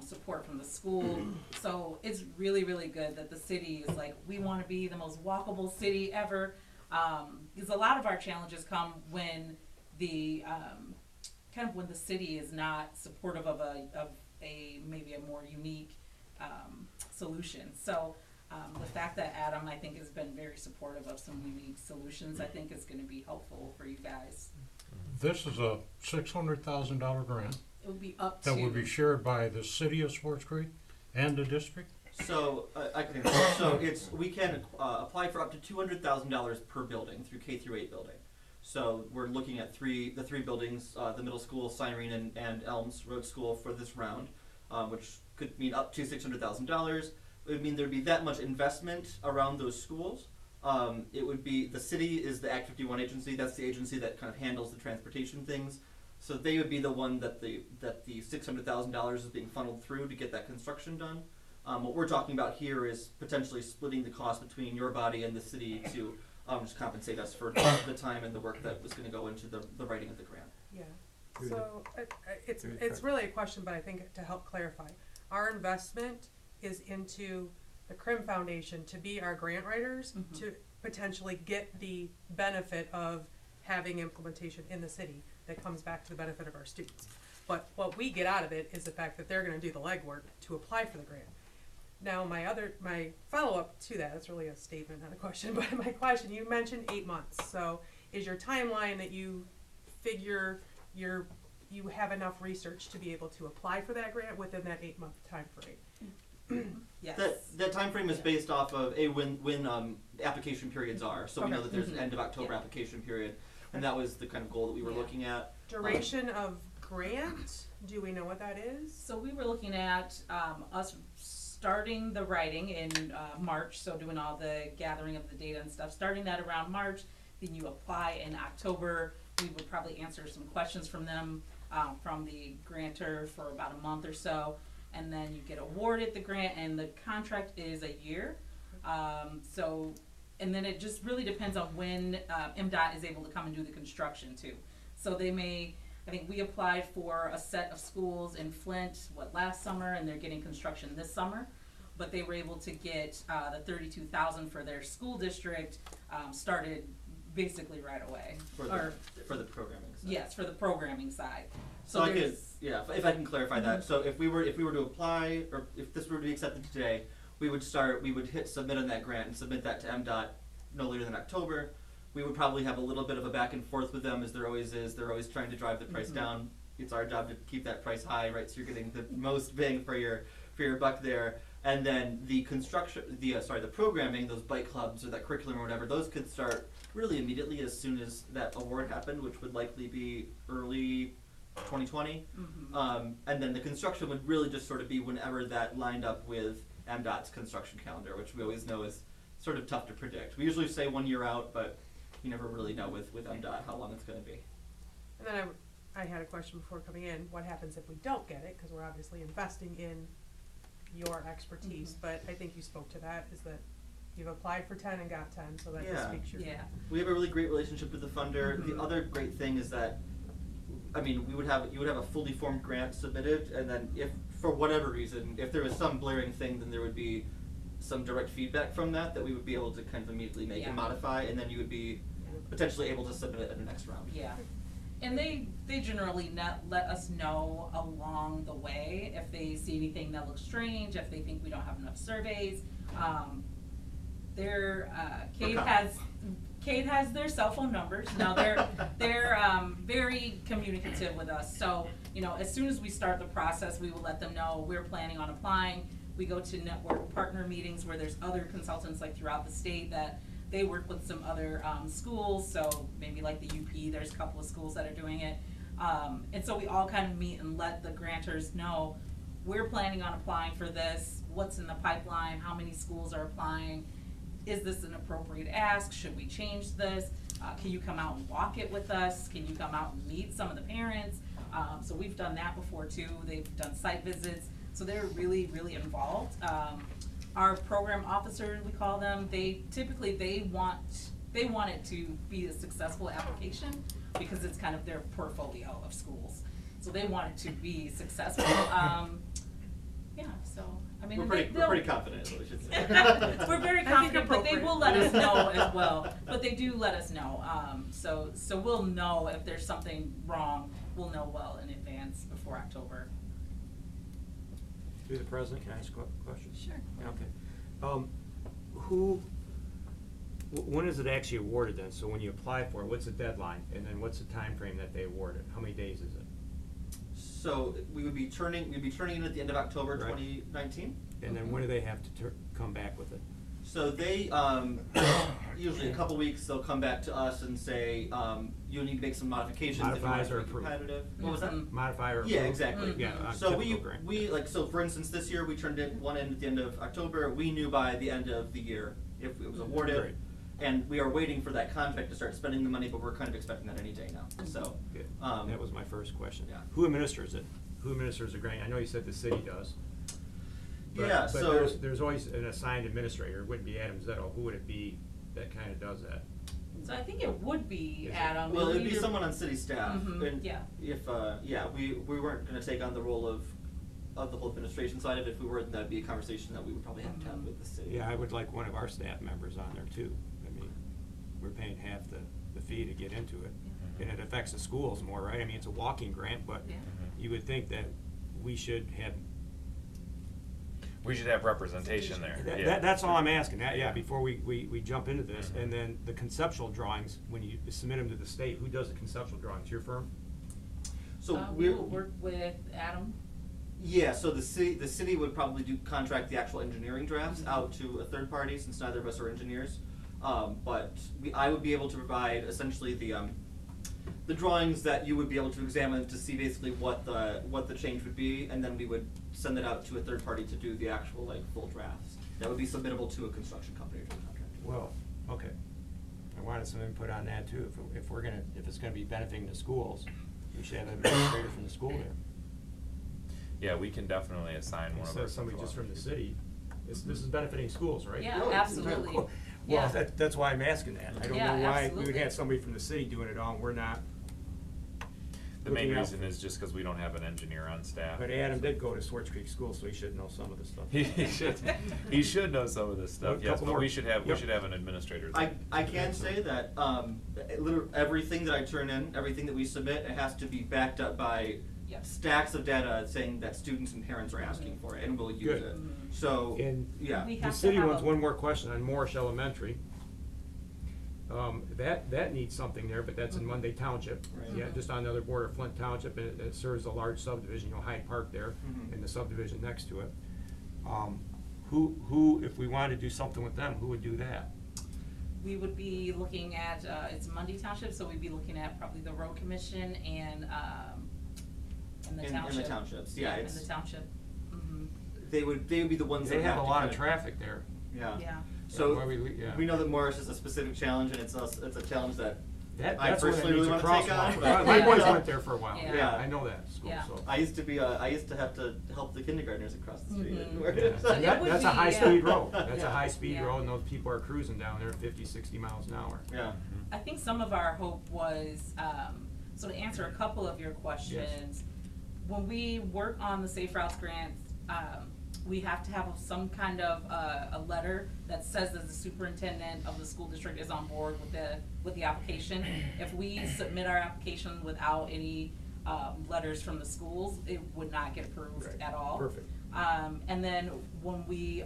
support from the school. So it's really, really good that the city is like, we want to be the most walkable city ever. Because a lot of our challenges come when the when the city is not supportive of a maybe a more unique solution. So the fact that Adam, I think, has been very supportive of some unique solutions, I think is going to be helpful for you guys.
This is a $600,000 grant
It would be up to.
that would be shared by the city of Swartz Creek and the district.
So we can apply for up to $200,000 per building through K through 8 building. So we're looking at the three buildings, the middle school, Cyrene, and Elms Road School for this round, which could mean up to $600,000. It would mean there'd be that much investment around those schools. It would be, the city is the Act 51 agency. That's the agency that kind of handles the transportation things. So they would be the one that the $600,000 is being funneled through to get that construction done. What we're talking about here is potentially splitting the cost between your body and the city to just compensate us for the time and the work that was going to go into the writing of the grant.
Yeah, so it's really a question, but I think to help clarify, our investment is into the Crim Foundation to be our grant writers to potentially get the benefit of having implementation in the city that comes back to the benefit of our students. But what we get out of it is the fact that they're going to do the legwork to apply for the grant. Now, my follow-up to that, it's really a statement, not a question, but my question, you mentioned 8 months. So is your timeline that you figure you have enough research to be able to apply for that grant within that 8-month time frame?
Yes.
That time frame is based off of when application periods are. So we know that there's an end of October application period, and that was the kind of goal that we were looking at.
Duration of grant, do we know what that is?
So we were looking at us starting the writing in March, so doing all the gathering of the data and stuff, starting that around March, then you apply in October. We would probably answer some questions from them, from the grantor for about a month or so, and then you get awarded the grant, and the contract is a year. And then it just really depends on when MDOT is able to come and do the construction too. So they may, I think we applied for a set of schools in Flint, last summer, and they're getting construction this summer. But they were able to get the $32,000 for their school district started basically right away.
For the programming side.
Yes, for the programming side.
So I could, if I can clarify that. So if we were to apply, or if this were to be accepted today, we would hit submit on that grant and submit that to MDOT no later than October. We would probably have a little bit of a back and forth with them, as there always is. They're always trying to drive the price down. It's our job to keep that price high, right? So you're getting the most bang for your buck there. And then the construction, the programming, those bike clubs or that curriculum or whatever, those could start really immediately as soon as that award happened, which would likely be early 2020. And then the construction would really just sort of be whenever that lined up with MDOT's construction calendar, which we always know is sort of tough to predict. We usually say 1 year out, but you never really know with MDOT how long it's going to be.
And then I had a question before coming in. What happens if we don't get it? Because we're obviously investing in your expertise, but I think you spoke to that, is that you've applied for 10 and got 10, so that just speaks your
We have a really great relationship with the funder. The other great thing is that, I mean, you would have a fully formed grant submitted, and then if for whatever reason, if there was some blaring thing, then there would be some direct feedback from that we would be able to kind of immediately make and modify, and then you would be potentially able to submit it in the next round.
Yeah. And they generally let us know along the way if they see anything that looks strange, if they think we don't have enough surveys. Kate Kate has their cell phone numbers. Now they're very communicative with us. So, you know, as soon as we start the process, we will let them know we're planning on applying. We go to network partner meetings where there's other consultants like throughout the state that they work with some other schools. So maybe like the UP, there's a couple of schools that are doing it. And so we all kind of meet and let the grantors know we're planning on applying for this, what's in the pipeline, how many schools are applying, is this an appropriate ask, should we change this, can you come out and walk it with us, can you come out and meet some of the parents, so we've done that before too, they've done site visits, so they're really, really involved. Our program officers, we call them, they want it to be a successful application because it's kind of their portfolio of schools. So they want it to be successful. Yeah, so, I mean.
We're pretty confident, is what we should say.
We're very confident, but they will let us know as well. But they do let us know. So we'll know if there's something wrong, we'll know well in advance before October.
Through the president, can I ask a question?
Sure.
Okay. When is it actually awarded then? So when you apply for it, what's the deadline? And then what's the time frame that they award it? How many days is it?
So we'd be turning in at the end of October,
Right.
2019.
And then when do they have to come back with it?
So they, usually a couple weeks, they'll come back to us and say, you'll need to make some modifications if you want
Modifies
to
or
be
approve?
competitive. What was that?
Modify or approve?
Yeah, exactly.
Yeah,
So
typical grant.
so for instance, this year we turned in one in at the end of October. We knew by the end of the year if it was awarded.
Great.
And we are waiting for that contract to start spending the money, but we're kind of expecting that any day now, so.
Good.
That
was my first question.
Yeah.
Who administers it? Who administers the grant? I know you said the city does.
Yeah,
But
so.
there's always an assigned administrator. It wouldn't be Adam Zetto. Who would it be that kind of does that?
So I think it would be
Is it?
Adam.
Well, it'd be
Either-
someone on city staff.
Mhm,
And
yeah.
If, we weren't gonna take on the role of the whole administration side of it. If we were, then that'd be a conversation that we would probably have to have with the city.
Yeah, I would like one of our staff members on there too. I mean, we're paying half the fee to get into it. And it affects the schools more, right? I mean, it's a walking grant, but
Yeah.
you would think that we should have.
We should have representation there, yeah.
That's all I'm asking, before we jump into this. And then the conceptual drawings, when you submit them to the state, who does the conceptual drawings? Your firm?
So
we will work with Adam.
Yeah, so the city would probably contract the actual engineering drafts out to a third party, since neither of us are engineers. But I would be able to provide essentially the drawings that you would be able to examine to see basically what the change would be, and then we would send it out to a third party to do the actual full drafts. That would be submittable to a construction company or to a contractor.
Well, okay. I wanted some input on that too. If it's gonna be benefiting the schools, we should have an administrator from the school there.
Yeah, we can definitely assign one of
Instead
our.
of somebody just from the city. This is benefiting schools, right?
Yeah,
Really?
absolutely.
Well,
Yeah.
that's why I'm asking that. I don't
Yeah,
know why we would
absolutely.
have somebody from the city doing it all, and we're not.
The main
looking out
reason is just because we don't have an engineer on staff.
But Adam did go to Swartz Creek School, so he should know some of the stuff.
He should know some of this stuff,
A
yes,
couple
but
more.
we should have
Yep.
an administrator.
I can say that literally everything that I turn in, everything that we submit, it has to be backed up by
Yep.
stacks of data saying that students and parents are asking for it and will use
Good.
it. So,
And
yeah.
We
the
have to
city
have
wants
a-
one more question on Morrish Elementary. That needs something there, but that's in Monday Township.
Right.
Yeah, just on the other border of Flint Township, and it serves a large subdivision, Hyde Park there,
Mhm.
and the subdivision next to it. Who, if we wanted to do something with them, who would do that?
We would be looking at, it's Mundy Township, so we'd be looking at probably the road commission and the
In
township.
the townships, yeah,
In
it's-
the township. Mm-hmm.
They would be the ones
They
that
have a
to
lot of
kind
traffic there.
Yeah.
Yeah.
So
where yeah.
we know that Morris is a specific challenge, and it's a challenge that I
That's where it
personally really
needs a
want to take
crosswalk.
on.
My
Yeah.
boys went there for a while.
Yeah.
Yeah.
I know that school,
Yeah.
so.
I used to have to help the kindergartners across the street.
Mhm.
Yeah.
So
And
it would
that's a
be,
high-speed
yeah.
road. That's a
Yeah.
high-speed
Yeah.
road, and those people are cruising down there 50, 60 miles an hour.
Yeah.
I think some of our hope was, so to answer a couple of your questions, when we work on the Safe Routes grants, we have to have some kind of a letter that says that the superintendent of the school district is on board with the application. If we submit our application without any letters from the schools, it would not get approved
Right.
at all.
Perfect.
And then when we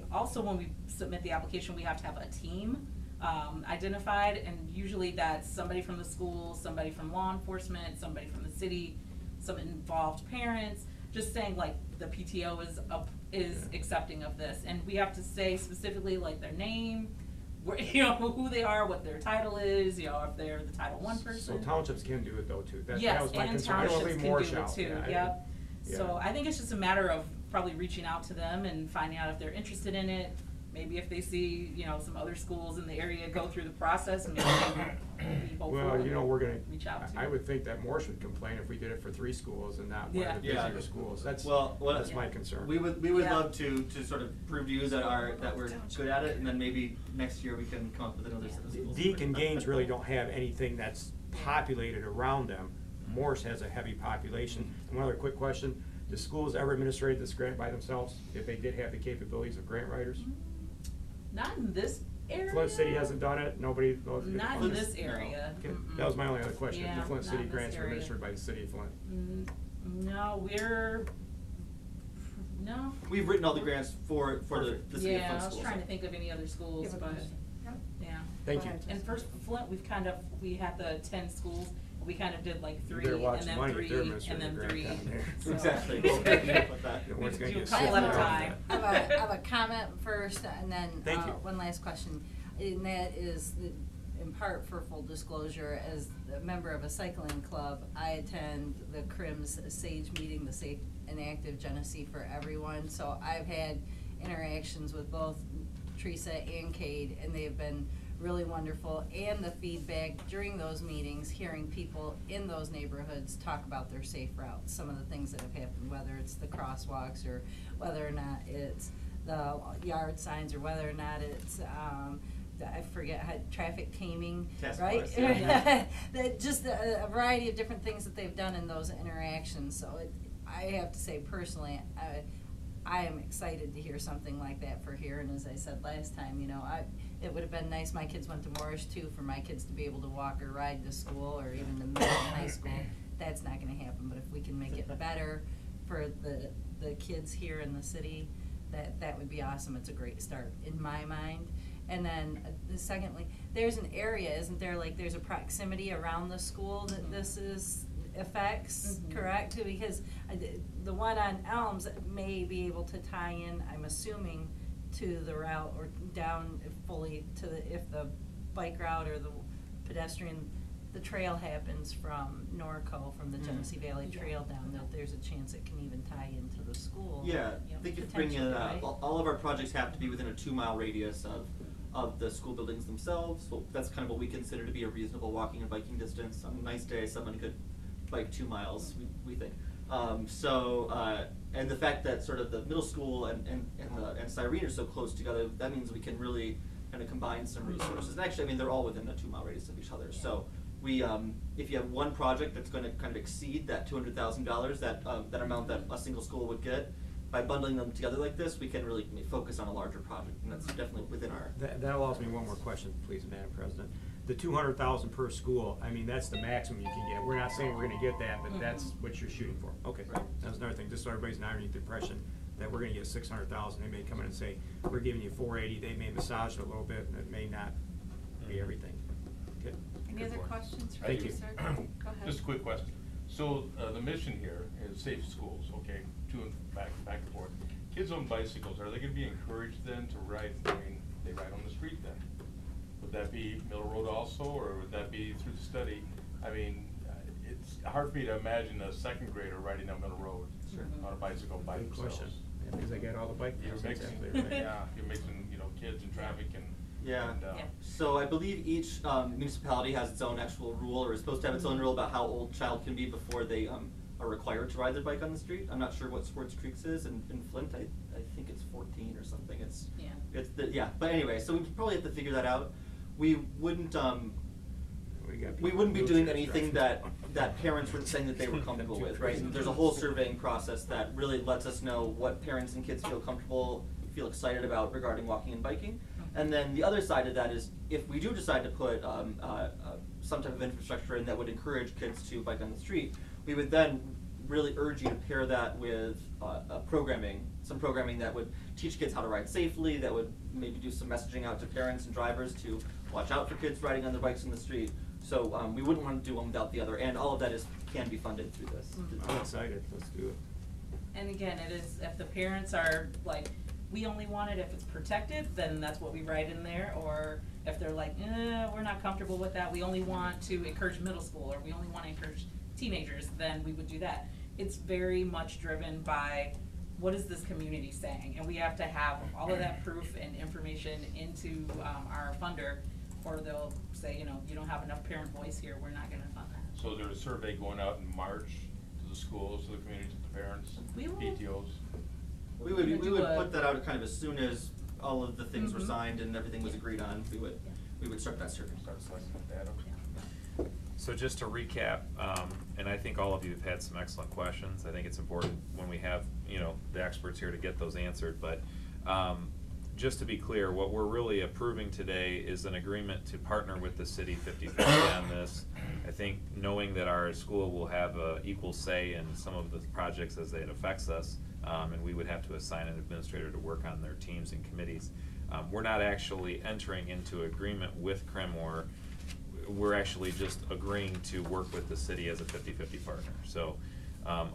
submit the application, we have to have a team identified, and usually that's somebody from the school, somebody from law enforcement, somebody from the city, some involved parents, just saying like the PTO is accepting of this, and we have to say specifically like their name, where, you know, who they are, what their title is, you know, if they're the Title I person.
So townships can do it though too. That
Yes,
was my
and
concern. I don't
townships
think
can
more
do it
shall.
too,
Yeah,
yep.
yeah.
So I think it's just a matter of probably reaching out to them and finding out if they're interested in it. Maybe if they see, you know, some other schools in the area go through the process, maybe they would be hopeful.
Well, you know, we're gonna,
reach out to.
I would think that Morse would complain if we did it for 3 schools and not one of the
Yeah.
busier schools. That's my concern.
We would
Yeah.
love to sort of prove to you that we're good at it, and then maybe next year we can come up with another set of schools.
Deke and Gaines really don't have anything that's populated around them. Morse has a heavy population. And one other quick question, do schools ever administrate this grant by themselves, if they did have the capabilities of grant writers?
Not in this area.
Flint City hasn't done it, nobody.
Not in this area.
Okay,
Mm-mm.
that was my only other question.
Yeah,
The Flint
not
City
in this
grants are
area.
administered by the city of Flint.
No, no.
We've written all the grants for the city of
Yeah,
Flint
I was
schools.
trying to think of any other schools,
Give a
but,
question. Yep.
yeah.
Thank you.
And first, Flint, we had the 10 schools, and we kind of did like
You
3,
better watch
and
the
then
money if
3,
they're
and
administering
then
the grant
3.
down there.
So-
Exactly. We'll keep up with that.
No one's gonna
We do
get
a couple
sick
at a
around
time.
that.
I have a comment first, and then,
Thank you.
one last question, and that is, in part for full disclosure, as a member of a cycling club, I attend the CRIMS SAGE meeting, the Safe and Active Genesee for Everyone, so I've had interactions with both Teresa and Cade, and they've been really wonderful, and the feedback during those meetings, hearing people in those neighborhoods talk about their safe routes, some of the things that have happened, whether it's the crosswalks or whether or not it's the yard signs or whether or not it's, I forget how, traffic taming,
Task
right?
force, yeah.
That just a variety of different things that they've done in those interactions, so I have to say personally, I am excited to hear something like that for here, and as I said last time, you know, it would have been nice, my kids went to Morris too, for my kids to be able to walk or ride to school, or even to middle and high school. That's not gonna happen, but if we can make it better for the kids here in the city, that would be awesome. It's a great start, in my mind. And then, secondly, there's an area, isn't there, like, there's a proximity around the school that this affects,
Mhm.
correct? Because the one on Elms may be able to tie in, I'm assuming, to the route or down fully to if the bike route or the pedestrian, the trail happens from Norco, from the Genesee Valley Trail down, that there's a chance it can even tie into the school.
Yeah, I think it's bringing it
Potentially, right?
all of our projects have to be within a 2-mile radius of the school buildings themselves. So that's kind of what we consider to be a reasonable walking and biking distance. On a nice day, someone could bike 2 miles, we think. And the fact that sort of the middle school and Cyrene are so close together, that means we can really kind of combine some resources. And actually, I mean, they're all within a 2-mile radius of each other. So we, if you have one project that's going to kind of exceed that $200,000, that amount that a single school would get, by bundling them together like this, we can really focus on a larger project, and that's definitely within our.
That allows me one more question, please, Madam President. The 200,000 per school, I mean, that's the maximum you can get. We're not saying we're gonna get that, but that's what you're shooting for. Okay,
Right.
that was another thing, just so everybody's not underneath the impression that we're gonna get 600,000. They may come in and say, we're giving you 480, they may massage it a little bit, and it may not be everything. Okay.
Any
Good
other
point.
questions for
Thank
you,
you.
sir? Go ahead.
Just a quick question. So, the mission here is safe schools, okay, to and back and forth. Kids on bicycles, are they gonna be encouraged then to ride, I mean, they ride on the street then? Would that be Middle Road also, or would that be through the study? I mean, it's hard for me to imagine a 2nd grader riding down Middle Road
Sure.
on a bicycle by
Good
themselves.
question. Yeah, because they got all the bike
You're
lanes,
mixing,
exactly right.
yeah, you're mixing, you know, kids and traffic and.
Yeah.
and,
Yeah.
So I believe each municipality has its own actual rule, or is supposed to have its own rule about how old a child can be before they are required to ride their bike on the street. I'm not sure what Swartz Creek's is, in Flint, I think it's 14 or something. Yeah. But anyway, so we probably have to figure that out. We wouldn't we wouldn't be doing anything that parents weren't saying that they were comfortable with, right? And there's a whole surveying process that really lets us know what parents and kids feel comfortable, feel excited about regarding walking and biking. And then the other side of that is, if we do decide to put some type of infrastructure in that would encourage kids to bike on the street, we would then really urge you to pair that with some programming that would teach kids how to ride safely, that would maybe do some messaging out to parents and drivers to watch out for kids riding on their bikes in the street. So we wouldn't want to do one without the other, and all of that can be funded through this.
I'm excited, let's do it.
And again, it is, if the parents are like, we only want it if it's protected, then that's what we write in there, or if they're like, we're not comfortable with that, we only want to encourage middle school, or we only want to encourage teenagers, then we would do that. It's very much driven by what is this community saying, and we have to have all of that proof and information into our funder, or they'll say, you don't have enough parent voice here, we're not gonna fund that.
So is there a survey going out in March to the schools, to the community, to the parents,
We will.
PTOs?
We would put that out kind of as soon as all of the things were signed and everything was agreed on. We would start that survey.
Start collecting the data.
So just to recap, and I think all of you have had some excellent questions. I think it's important when we have, the experts here to get those answered, but just to be clear, what we're really approving today is an agreement to partner with the city 50-50 on this. I think knowing that our school will have a equal say in some of the projects as it affects us, and we would have to assign an administrator to work on their teams and committees. We're not actually entering into agreement with Cremor. We're actually just agreeing to work with the city as a 50-50 partner. So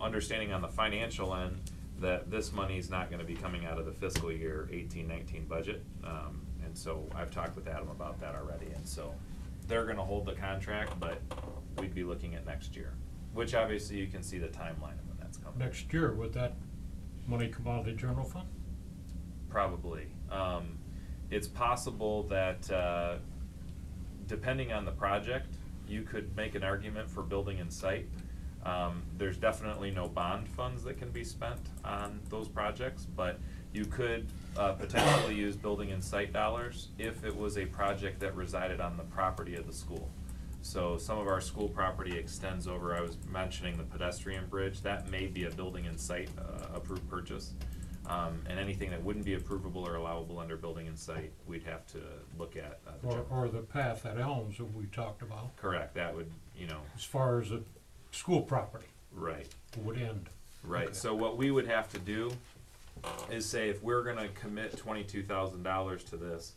understanding on the financial end that this money is not going to be coming out of the fiscal year 18-19 budget. And so I've talked with Adam about that already. And so they're going to hold the contract, but we'd be looking at next year, which obviously you can see the timeline of when that's coming.
Next year, would that money come out of the general fund?
Probably. It's possible that depending on the project, you could make an argument for building and site. There's definitely no bond funds that can be spent on those projects, but you could potentially use building and site dollars if it was a project that resided on the property of the school. So some of our school property extends over, I was mentioning the pedestrian bridge, that may be a building and site approved purchase. And anything that wouldn't be approvable or allowable under building and site, we'd have to look at.
Or the path at Elms that we talked about,
Correct, that would,
as far as the school property
right.
would end.
Right,
Okay.
so what we would have to do is say if we're gonna commit $22,000 to this,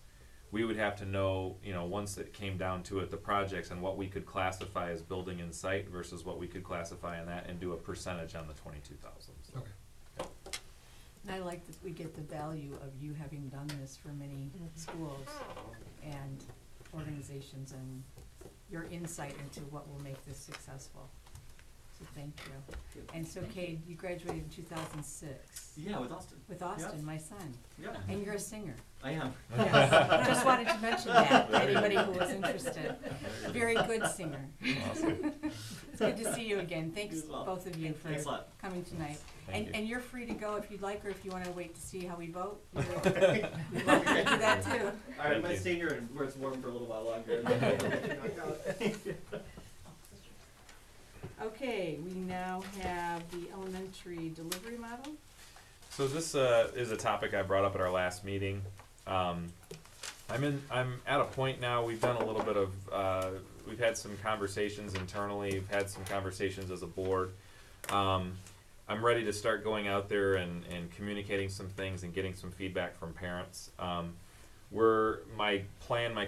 we would have to know, once it came down to it, the projects and what we could classify as building and site versus what we could classify in that and do a percentage on the 22,000.
Okay.
And I like that we get the value of you having done this for many schools and organizations and your insight into what will make this successful. So thank you. And so Cade, you graduated in 2006.
Yeah, with Austin.
With Austin,
Yeah.
my son.
Yeah.
And you're a singer.
I am.
Yes. Just wanted to mention that, to anybody who was interested. A very good singer.
Awesome.
It's good to see you again. Thanks,
You as well.
both of you, for
Thanks a lot.
coming tonight.
Thank you.
And you're free to go if you'd like, or if you wanna wait to see how we vote. You're welcome to do that too.
All right,
Thank
I might
you.
stay here where it's warm for a little while longer.
Okay, we now have the elementary delivery model.
So this is a topic I brought up at our last meeting. I'm at a point now, we've done a little bit of, we've had some conversations internally, we've had some conversations as a board. I'm ready to start going out there and communicating some things and getting some feedback from parents. My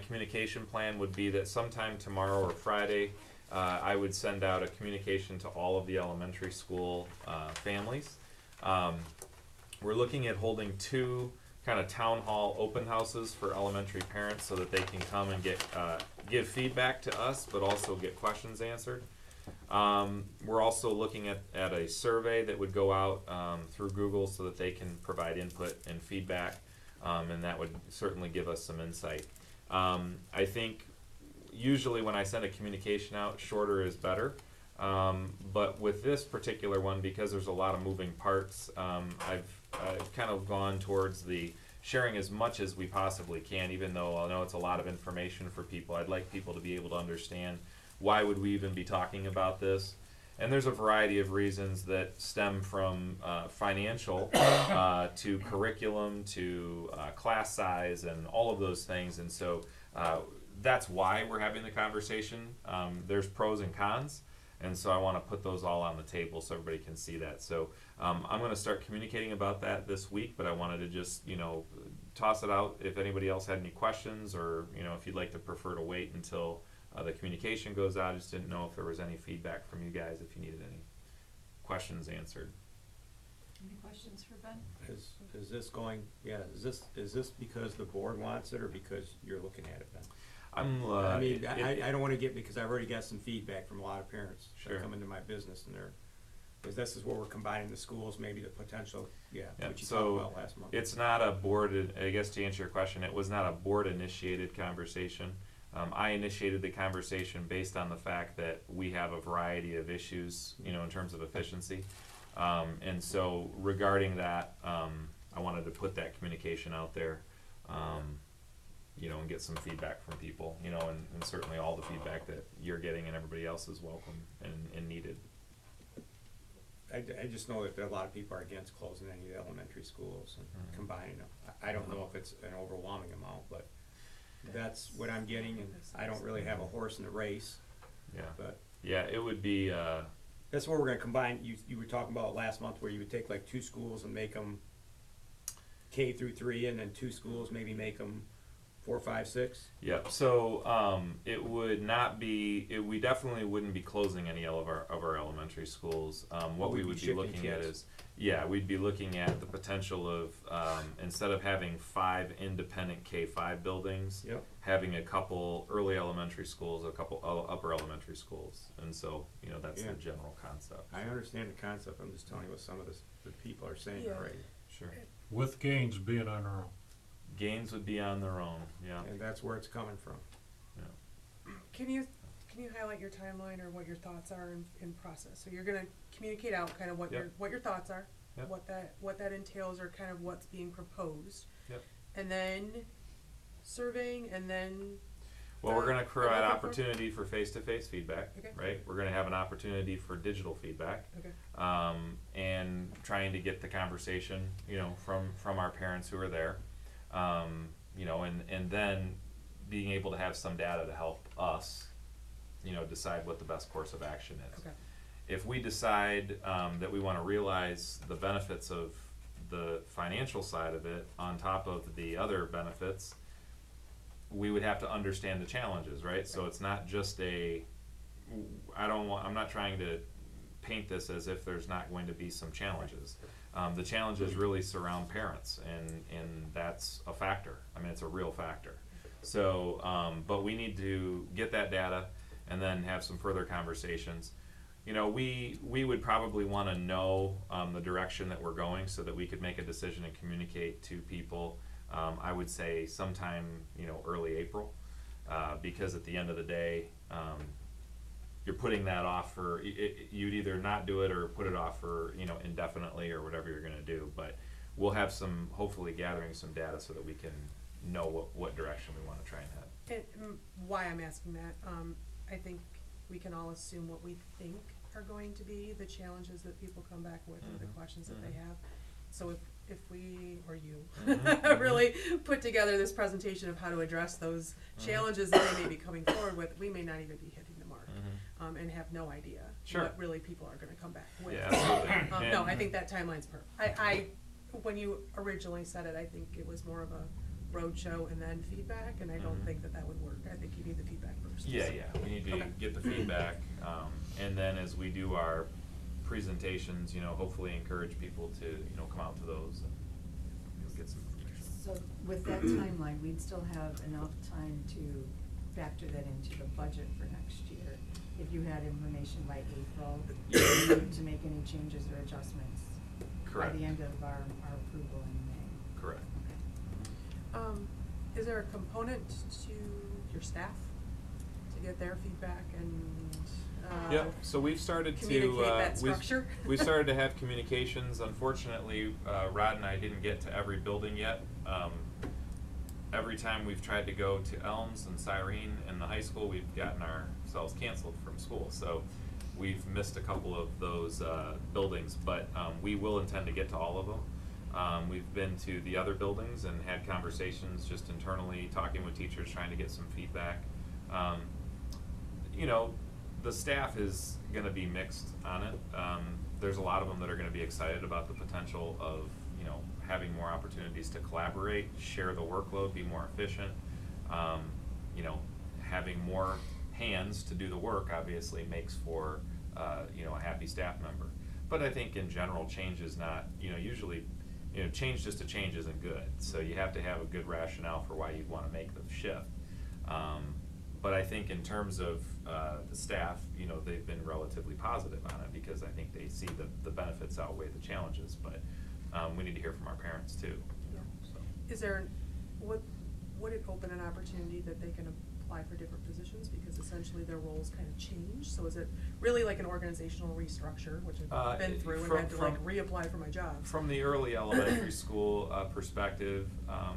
communication plan would be that sometime tomorrow or Friday, I would send out a communication to all of the elementary school families. We're looking at holding 2 kind of town hall open houses for elementary parents so that they can come and give feedback to us, but also get questions answered. We're also looking at a survey that would go out through Google so that they can provide input and feedback, and that would certainly give us some insight. I think usually when I send a communication out, shorter is better. But with this particular one, because there's a lot of moving parts, I've kind of gone towards the sharing as much as we possibly can, even though I know it's a lot of information for people. I'd like people to be able to understand why would we even be talking about this. And there's a variety of reasons that stem from financial to curriculum to class size and all of those things. And so that's why we're having the conversation. There's pros and cons. And so I wanna put those all on the table so everybody can see that. So, I'm gonna start communicating about that this week, but I wanted to just, toss it out if anybody else had any questions, or, if you'd like to prefer to wait until, the communication goes out. I just didn't know if there was any feedback from you guys, if you needed any questions answered.
Any questions for Ben?
Is this going, is this because the board wants it, or because you're looking at it, Ben? I mean, I don't wanna get, because I've already got some feedback from a lot of parents
Sure.
that come into my business, and because this is where we're combining the schools, maybe the potential,
Yeah,
what you
so
talked about last month.
it's not a board, I guess to answer your question, it was not a board-initiated conversation. I initiated the conversation based on the fact that we have a variety of issues, in terms of efficiency. And so regarding that, I wanted to put that communication out there, and get some feedback from people, and certainly all the feedback that you're getting and everybody else is welcome and needed.
I just know that a lot of people are against closing any of the elementary schools and combining them. I don't know if it's an overwhelming amount, but that's what I'm getting, and I don't really have a horse in the race.
Yeah.
But
Yeah, it would be,
that's what we're gonna combine. You were talking about last month where you would take like 2 schools and make them K through 3, and then 2 schools maybe make them 4, 5, 6.
Yep. So it would not be. We definitely wouldn't be closing any of our elementary schools. What we would be looking at is, we'd be looking at the potential of instead of having 5 independent K-5 buildings,
Yep.
having a couple early elementary schools, a couple upper elementary schools, and so that's the general concept.
I understand the concept. I'm just telling you what some of the people are saying
Yeah.
already.
Sure.
With Gaines being on their own.
Gains would be on their own. Yeah.
And that's where it's coming from.
Can you highlight your timeline or what your thoughts are in process? So you're gonna communicate out kind of what
Yep.
your thoughts are,
Yep.
what that entails, or kind of what's being proposed.
Yep.
And then surveying, and then
Well, we're going to provide
looking for-
opportunity for face-to-face feedback,
Okay.
right? We're going to have an opportunity for digital feedback,
Okay.
and trying to get the conversation, from our parents who are there, and then being able to have some data to help us, decide what the best course of action is.
Okay.
If we decide that we want to realize the benefits of the financial side of it on top of the other benefits, we would have to understand the challenges, right? So it's not just I'm not trying to paint this as if there's not going to be some challenges. The challenges really surround parents, and that's a factor. I mean, it's a real factor. So, but we need to get that data and then have some further conversations. We would probably want to know the direction that we're going so that we could make a decision and communicate to people. I would say sometime, early April, because at the end of the day, you're putting that off for, you'd either not do it or put it off for, indefinitely or whatever you're gonna do. But we'll have hopefully gathering some data so that we can know what direction we wanna try and head.
And why I'm asking that, I think we can all assume what we think are going to be the challenges that people come back with, or the questions that they have. So if we, or you, really put together this presentation of how to address those challenges that they may be coming forward with, we may not even be hitting the mark, and have no idea
Sure.
what really people are gonna come back with.
Yeah, absolutely.
No, I think that timeline's perfect. When you originally said it, I think it was more of a roadshow and then feedback, and I don't think that would work. I think you need the feedback first.
Yeah, we need to get the feedback, and then as we do our presentations, hopefully encourage people to, come out to those and get some information.
So with that timeline, we'd still have enough time to factor that into the budget for next year. If you had information by April, to make any changes or adjustments
Correct.
by the end of our approval in May.
Correct.
Okay.
Is there a component to your staff to get their feedback and,
Yep, so we've started to,
communicate that structure?
we've started to have communications. Unfortunately, Rod and I didn't get to every building yet. Every time we've tried to go to Elms and Cyrene and the high school, we've gotten ourselves canceled from school. So we've missed a couple of those buildings, but we will intend to get to all of them. We've been to the other buildings and had conversations just internally, talking with teachers, trying to get some feedback. the staff is gonna be mixed on it. There's a lot of them that are gonna be excited about the potential of, you know, having more opportunities to collaborate, share the workload, be more efficient. You know, having more hands to do the work obviously makes for, you know, a happy staff member. But I think in general, change is not, you know, usually, you know, change just to change isn't good. So you have to have a good rationale for why you'd wanna make the shift. But I think in terms of, the staff, you know, they've been relatively positive on it because I think they see the benefits outweigh the challenges, but, we need to hear from our parents too, you know, so.
Is there, would it open an opportunity that they can apply for different positions, because essentially their roles kind of change? So is it really like an organizational restructure, which I've been through and had to like reapply for my jobs?
From the early elementary school perspective,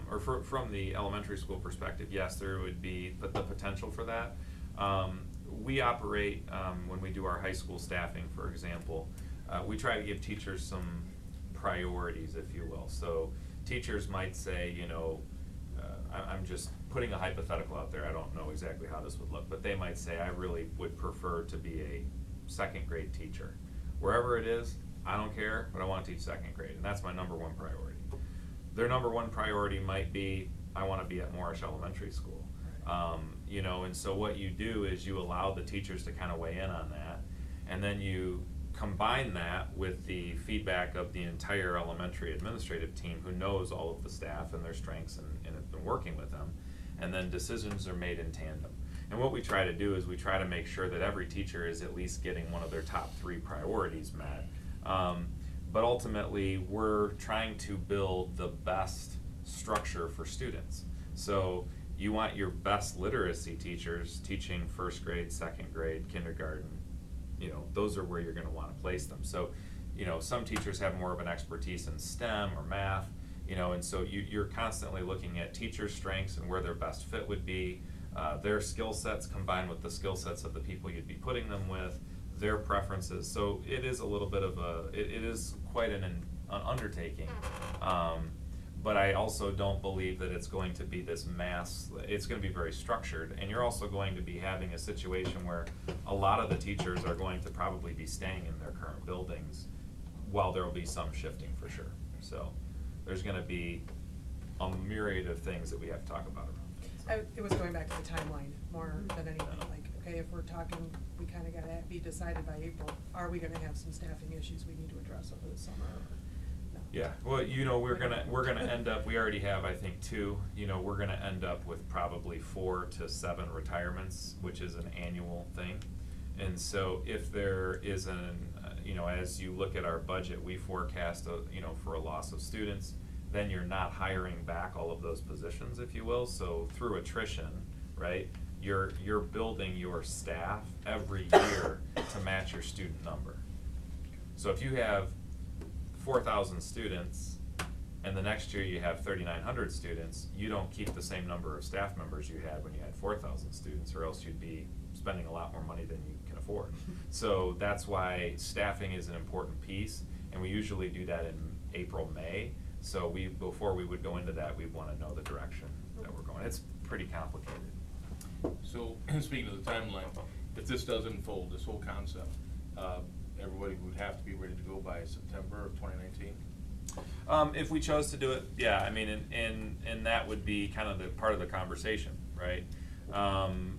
or from the elementary school perspective, yes, there would be the potential for that. We operate, when we do our high school staffing, for example, we try to give teachers some priorities, if you will. So teachers might say, you know, I'm just putting a hypothetical out there, I don't know exactly how this would look, but they might say, I really would prefer to be a second grade teacher. Wherever it is, I don't care, but I want to teach second grade, and that's my number one priority. Their number one priority might be, I want to be at Morrish Elementary School. You know, and so what you do is you allow the teachers to kind of weigh in on that, and then you combine that with the feedback of the entire elementary administrative team who knows all of the staff and their strengths and have been working with them, and then decisions are made in tandem. And what we try to do is we try to make sure that every teacher is at least getting one of their top 3 priorities met. But ultimately, we're trying to build the best structure for students. So you want your best literacy teachers teaching first grade, second grade, kindergarten. You know, those are where you're gonna wanna place them. So, you know, some teachers have more of an expertise in STEM or math, you know, and so you're constantly looking at teachers' strengths and where their best fit would be, their skill sets combined with the skill sets of the people you'd be putting them with, their preferences. So it is a little bit of it is quite an undertaking. But I also don't believe that it's going to be this mass, it's gonna be very structured, and you're also going to be having a situation where a lot of the teachers are going to probably be staying in their current buildings, while there will be some shifting for sure. So there's gonna be a myriad of things that we have to talk about around.
It was going back to the timeline more than anything, like, okay, if we're talking, we kinda gotta be decided by April, are we gonna have some staffing issues we need to address over the summer? No.
Yeah, well, you know, we're gonna end up, we already have, I think, 2, you know, we're gonna end up with probably 4 to 7 retirements, which is an annual thing. And so if there is you know, as you look at our budget, we forecast, you know, for a loss of students, then you're not hiring back all of those positions, if you will. So through attrition, right, you're building your staff every year to match your student number. So if you have 4,000 students and the next year you have 3,900 students, you don't keep the same number of staff members you had when you had 4,000 students, or else you'd be spending a lot more money than you can afford. So that's why staffing is an important piece, and we usually do that in April, May. So before we would go into that, we'd wanna know the direction that we're going. It's pretty complicated.
So, speaking of the timeline, if this does unfold, this whole concept, everybody would have to be ready to go by September of 2019?
If we chose to do it, yeah, I mean, and that would be kind of the part of the conversation, right?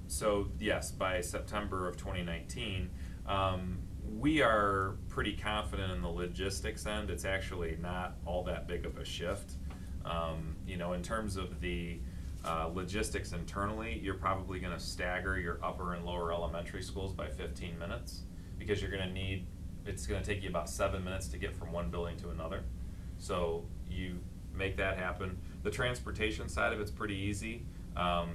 So yes, by September of 2019, we are pretty confident in the logistics end. It's actually not all that big of a shift. You know, in terms of the logistics internally, you're probably gonna stagger your upper and lower elementary schools by 15 minutes, because you're gonna need, it's gonna take you about 7 minutes to get from one building to another. So you make that happen. The transportation side of it's pretty easy.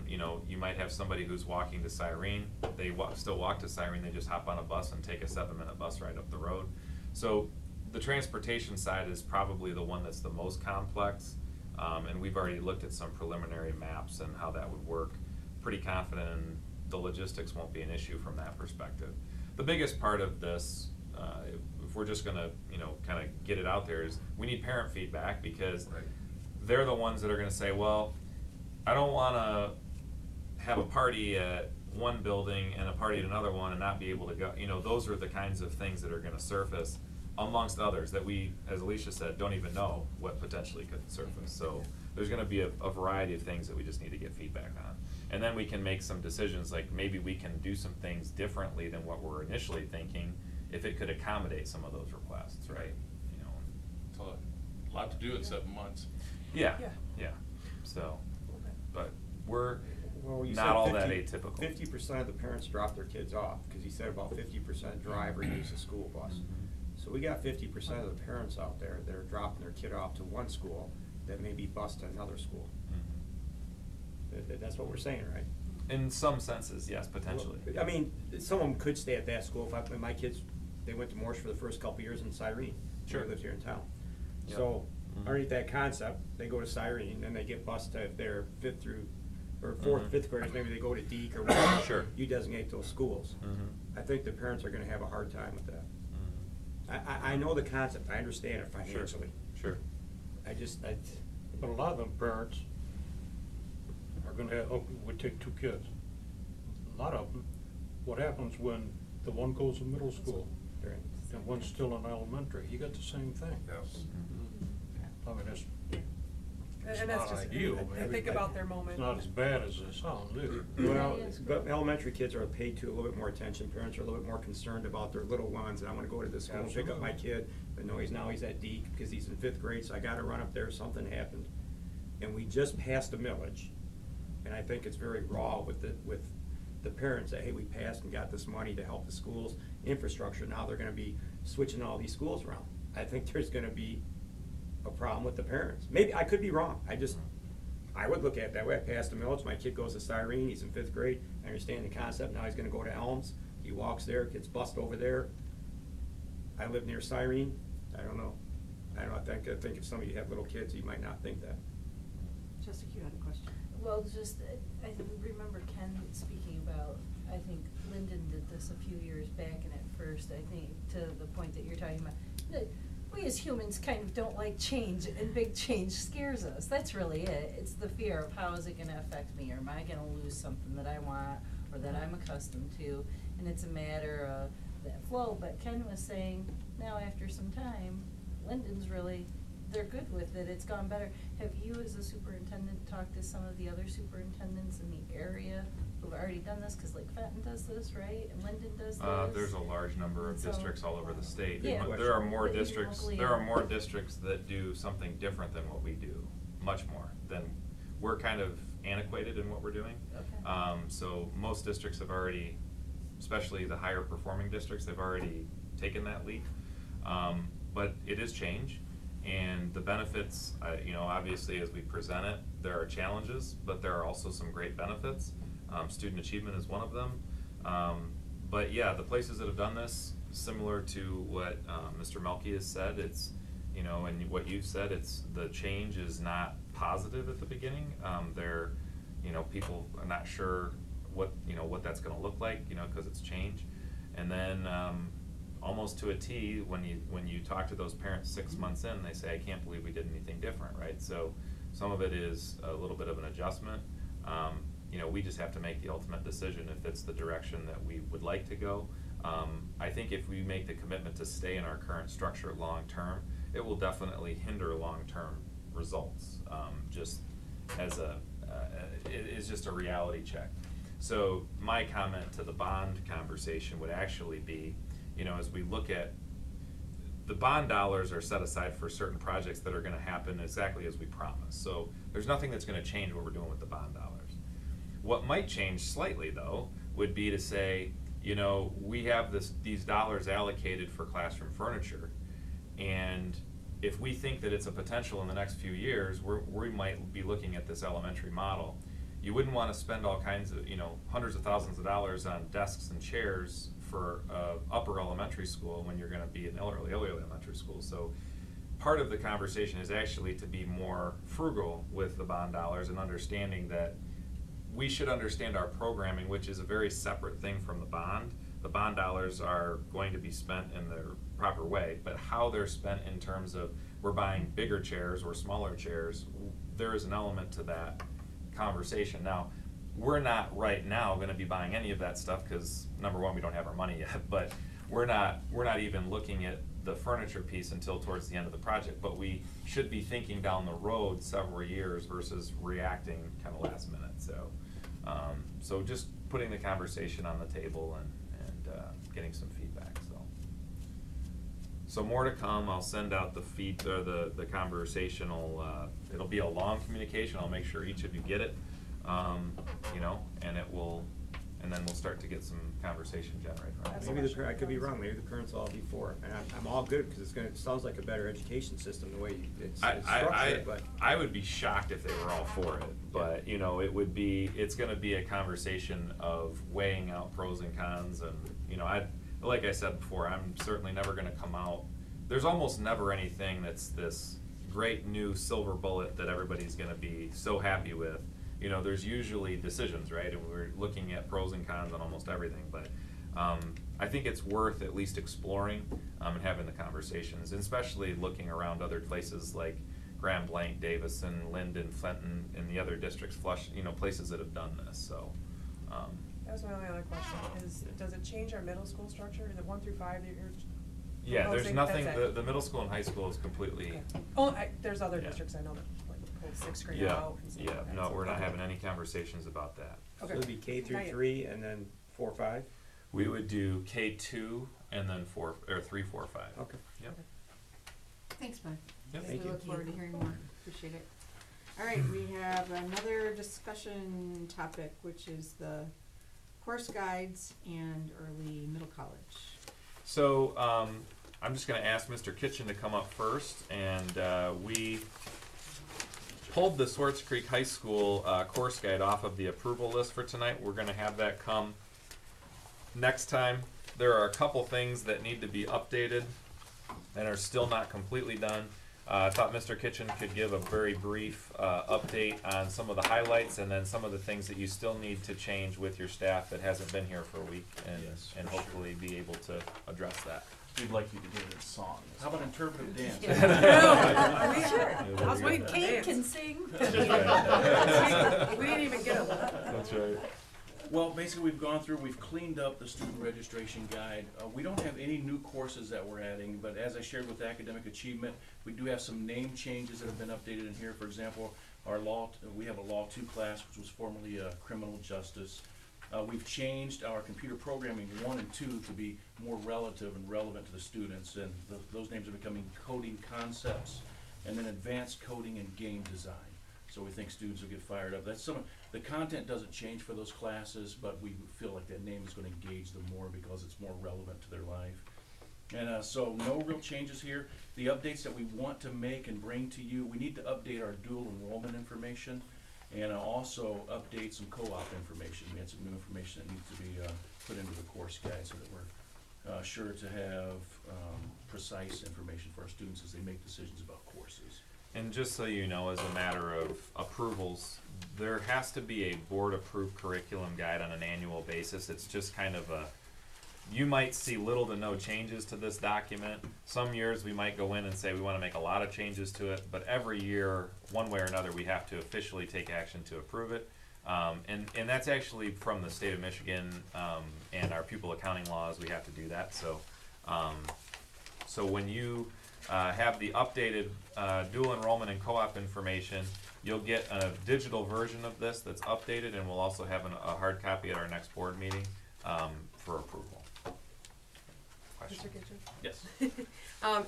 You know, you might have somebody who's walking to Cyrene, they still walk to Cyrene, they just hop on a bus and take a 7-minute bus ride up the road. So the transportation side is probably the one that's the most complex, and we've already looked at some preliminary maps and how that would work. Pretty confident in the logistics won't be an issue from that perspective. The biggest part of this, if we're just gonna, you know, kind of get it out there, is we need parent feedback, because they're the ones that are gonna say, well, I don't wanna have a party at one building and a party at another one and not be able to go, you know, those are the kinds of things that are gonna surface amongst others that we, as Alicia said, don't even know what potentially could surface. So there's gonna be a variety of things that we just need to get feedback on. And then we can make some decisions, like maybe we can do some things differently than what we're initially thinking, if it could accommodate some of those requests, right? You know,
It's a lot to do in 7 months.
yeah,
Yeah.
yeah, so, but we're
Well, you
not
said
all that
50
atypical.
50% of the parents drop their kids off, cause you said about 50% drive or use a school bus.
Mhm.
So we got 50% of the parents out there that are dropping their kid off to one school that may be bused to another school.
Mhm.
That's what we're saying, right?
In some senses, yes, potentially.
I mean, some of them could stay at that school. If my kids, they went to Morse for the first couple years in Cyrene.
Sure.
They lived here in town.
Yep.
So
Mhm.
underneath that concept, they go to Cyrene, then they get bused to, if they're fourth,
Mhm.
fifth graders, maybe they go to Deke or whatever.
Sure.
You designate those schools.
Mhm.
I think the parents are gonna have a hard time with that.
Mhm.
I know the concept, I understand it financially.
Sure.
But a lot of them parents are gonna have, oh, we take 2 kids. A lot of them, what happens when the one goes to middle school
Right.
and one's still in elementary? You got the same thing.
Yes.
I mean, it's
And that's
not
just,
ideal,
I
but
think about their moment.
it's not as bad as it sounds, is it?
Well, but elementary kids are paid to a little bit more attention, parents are a little bit more concerned about their little ones, and I wanna go to this school and pick up my
Absolutely.
kid, but no, he's at Deke, because he's in 5th grade, so I gotta run up there, something happened. And we just passed a millage, and I think it's very raw with the parents that, hey, we passed and got this money to help the schools, infrastructure, now they're gonna be switching all these schools around. I think there's gonna be a problem with the parents. Maybe, I could be wrong, I would look at it that way. I passed the millage, my kid goes to Cyrene, he's in 5th grade, I understand the concept, now he's gonna go to Elms, he walks there, gets bused over there. I live near Cyrene, I don't know. I think if some of you have little kids, you might not think that.
Jessica, you had a question.
Well, just, I remember Ken speaking about, I think Lyndon did this a few years back, and at first, I think, to the point that you're talking about, that we as humans kind of don't like change, and big change scares us. That's really it. It's the fear of how is it gonna affect me, or am I gonna lose something that I want, or that I'm accustomed to, and it's a matter of that flow. But Ken was saying, now after some time, Lyndon's really, they're good with it, it's gone better. Have you, as a superintendent, talked to some of the other superintendents in the area who've already done this? Cause like Fenton does this, right, and Lyndon does this?
There's a large number of
And so-
districts all over the state.
Yeah.
There are more
But even
districts,
locally,
there are more districts that do something different than what we do, much more than, we're kind of antiquated in what we're doing.
Okay.
So most districts have already, especially the higher performing districts, they've already taken that leap. But it is change, and the benefits, you know, obviously as we present it, there are challenges, but there are also some great benefits. Student achievement is one of them. But yeah, the places that have done this, similar to what Mr. Melke has said, it's, you know, and what you've said, it's, the change is not positive at the beginning. They're, you know, people are not sure what, you know, what that's gonna look like, you know, cause it's change. And then, almost to a T, when you talk to those parents 6 months in, they say, I can't believe we did anything different, right? So some of it is a little bit of an adjustment. You know, we just have to make the ultimate decision if it's the direction that we would like to go. I think if we make the commitment to stay in our current structure long-term, it will definitely hinder long-term results, just as it is just a reality check. So my comment to the bond conversation would actually be, you know, as we look at, the bond dollars are set aside for certain projects that are gonna happen exactly as we promised. So there's nothing that's gonna change what we're doing with the bond dollars. What might change slightly though, would be to say, you know, we have these dollars allocated for classroom furniture, and if we think that it's a potential in the next few years, we might be looking at this elementary model. You wouldn't wanna spend all kinds of, you know, hundreds of thousands of dollars on desks and chairs for upper elementary school when you're gonna be in early elementary school. So part of the conversation is actually to be more frugal with the bond dollars and understanding that we should understand our programming, which is a very separate thing from the bond. The bond dollars are going to be spent in the proper way, but how they're spent in terms of we're buying bigger chairs or smaller chairs, there is an element to that conversation. Now, we're not right now gonna be buying any of that stuff, cause number one, we don't have our money yet, but we're not even looking at the furniture piece until towards the end of the project, but we should be thinking down the road several years versus reacting kinda last minute, so. So just putting the conversation on the table and getting some feedback, so. So more to come, I'll send out the conversational, it'll be a long communication, I'll make sure each of you get it, you know, and then we'll start to get some conversation generated around it.
Maybe I could be wrong, maybe the parents all be for it, and I'm all good, because it sounds like a better education system, the way it's structured, but.
I would be shocked if they were all for it, but, you know, it's gonna be a conversation of weighing out pros and cons, and, you know, like I said before, I'm certainly never gonna come out, there's almost never anything that's this great new silver bullet that everybody's gonna be so happy with. You know, there's usually decisions, right, and we're looking at pros and cons on almost everything, but I think it's worth at least exploring and having the conversations, and especially looking around other places like Grand Blanc, Davison, Linden, Fenton, and the other districts, you know, places that have done this, so.
That was my only other question, is, does it change our middle school structure? Is it 1 through 5 that you're
Yeah, there's
proposing?
nothing,
That's it.
the middle school and high school is completely.
Okay. Oh, there's other
Yeah.
districts I know that, like, pull 6th grade
Yeah,
out and stuff
yeah,
like that,
no,
so-
we're not
okay.
having any conversations about that.
So
Okay.
it'd be K through
Got it.
3 and then 4, 5?
We would do K2 and then 3, 4, 5.
Okay.
Yep.
Thanks, Bud.
Yep.
Thank
We
you.
look forward to hearing more, appreciate it. All right, we have another discussion topic, which is the course guides and early middle college.
So, I'm just gonna ask Mr. Kitchen to come up first, and, we pulled the Swartz Creek High School, course guide off of the approval list for tonight. We're gonna have that come next time. There are a couple things that need to be updated and are still not completely done. I thought Mr. Kitchen could give a very brief update on some of the highlights and then some of the things that you still need to change with your staff that hasn't been here for a week,
Yes,
and
for sure.
hopefully be able to address that.
We'd like you to do it in song. How about interpretive dance?
Are we sure?
Yeah,
I was waiting for
Kate
dance.
can sing.
We didn't even get a.
That's right.
Well, basically, we've gone through, we've cleaned up the student registration guide. We don't have any new courses that we're adding, but as I shared with academic achievement, we do have some name changes that have been updated in here. For example, we have a Law 2 class, which was formerly Criminal Justice. We've changed our computer programming 1 and 2 to be more relative and relevant to the students, and those names are becoming coding concepts, and then advanced coding and game design. So we think students will get fired up. The content doesn't change for those classes, but we feel like that name is going to engage them more because it's more relevant to their life. And so no real changes here. The updates that we want to make and bring to you, we need to update our dual enrollment information and also update some co-op information. We had some new information that needs to be put into the course guide so that we're sure to have precise information for our students as they make decisions about courses.
And just so you know, as a matter of approvals, there has to be a board-approved curriculum guide on an annual basis. It's just kind of you might see little to no changes to this document. Some years we might go in and say we want to make a lot of changes to it, but every year, one way or another, we have to officially take action to approve it. And that's actually from the state of Michigan and our pupil accounting laws, we have to do that. So when you have the updated dual enrollment and co-op information, you'll get a digital version of this that's updated, and we'll also have a hard copy at our next board meeting for approval.
Mr. Kitchen?
Yes.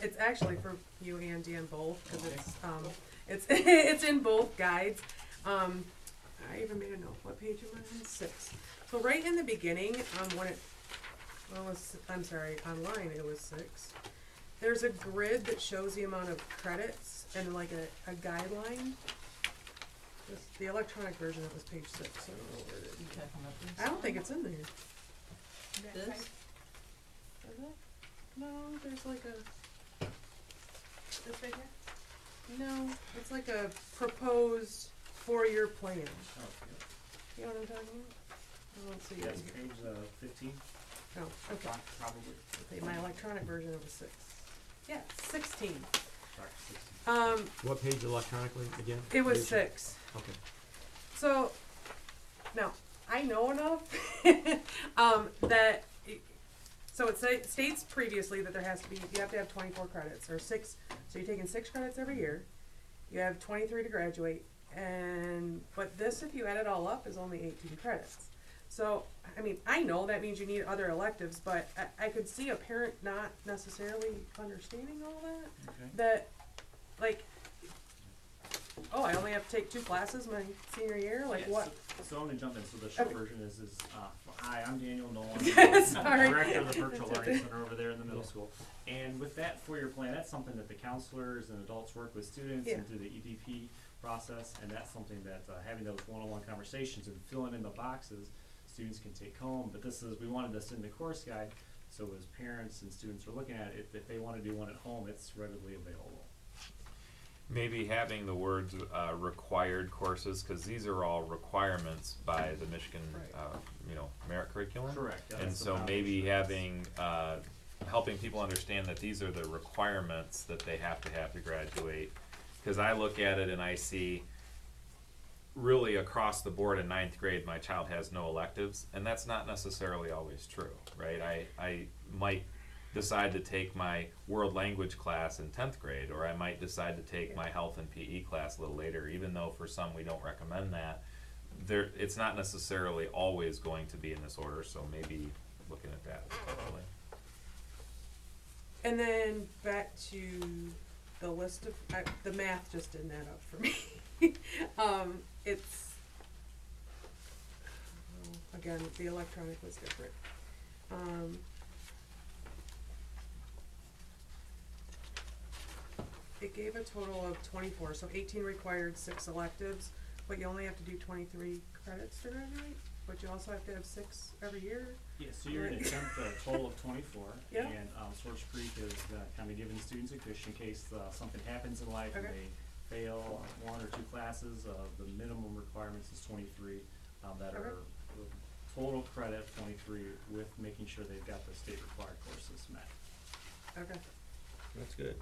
It's actually for you and Dan both, because it's in both guides. I even made a note. What page am I on? 6. So right in the beginning, online it was 6. There's a grid that shows the amount of credits and like a guideline. The electronic version of was page 6. I don't know where it is. I don't think it's in there.
This?
Is it? No, there's like a. This right here? No, it's like a proposed 4-year plan. You know what I'm talking about? I don't see it.
Yes, page 15.
Oh, okay.
Probably.
Okay, my electronic version of was 6. Yeah, 16.
Sorry, 16.
What page electronically again?
It was 6.
Okay.
So, Now, I know enough, that, so it states previously that you have to have 24 credits, or 6, so you're taking 6 credits every year. You have 23 to graduate, but this, if you add it all up, is only 18 credits. So, I mean, I know that means you need other electives, but I could see a parent not necessarily understanding all that.
Okay.
That, like, oh, I only have to take 2 classes my senior year, like
Yeah,
what?
So I'm gonna jump in, so the short
Okay.
version is, hi, I'm Daniel Nolan.
Sorry.
Director of the Virtual
That's
Learning
okay.
Center over there in the middle school. And with that 4-year plan, that's something that the counselors and adults work with students
Yeah.
and through the EDP process, and that's something that, having those one-on-one conversations and filling in the boxes, students can take home. But we wanted this in the course guide, so as parents and students are looking at it, if they wanna do one at home, it's readily available.
Maybe having the words required courses, because these are all requirements by the Michigan, merit curriculum.
Correct, yeah,
And
that's the
so maybe
foundation.
having, helping people understand that these are the requirements that they have to graduate. Because I look at it and I see really across the board in 9th grade, my child has no electives, and that's not necessarily always true, right? I might decide to take my world language class in 10th grade, or I might decide to take my health and PE class a little later, even though for some we don't recommend that. It's not necessarily always going to be in this order, so maybe looking at that potentially.
And then back to the list of, the math just didn't add up for me. It's, again, the electronic was different. It gave a total of 24, so 18 required, 6 electives, but you only have to do 23 credits to graduate, but you also have to have 6 every year.
Yeah, so you're gonna attempt a total of 24,
Yeah.
and Swartz Creek is kind of giving students a cushion in case something happens in life and
Okay.
they fail 1 or 2 classes. The minimum requirements is 23 that
Okay.
are total credit 23 with making sure they've got the state required courses met.
Okay.
That's good.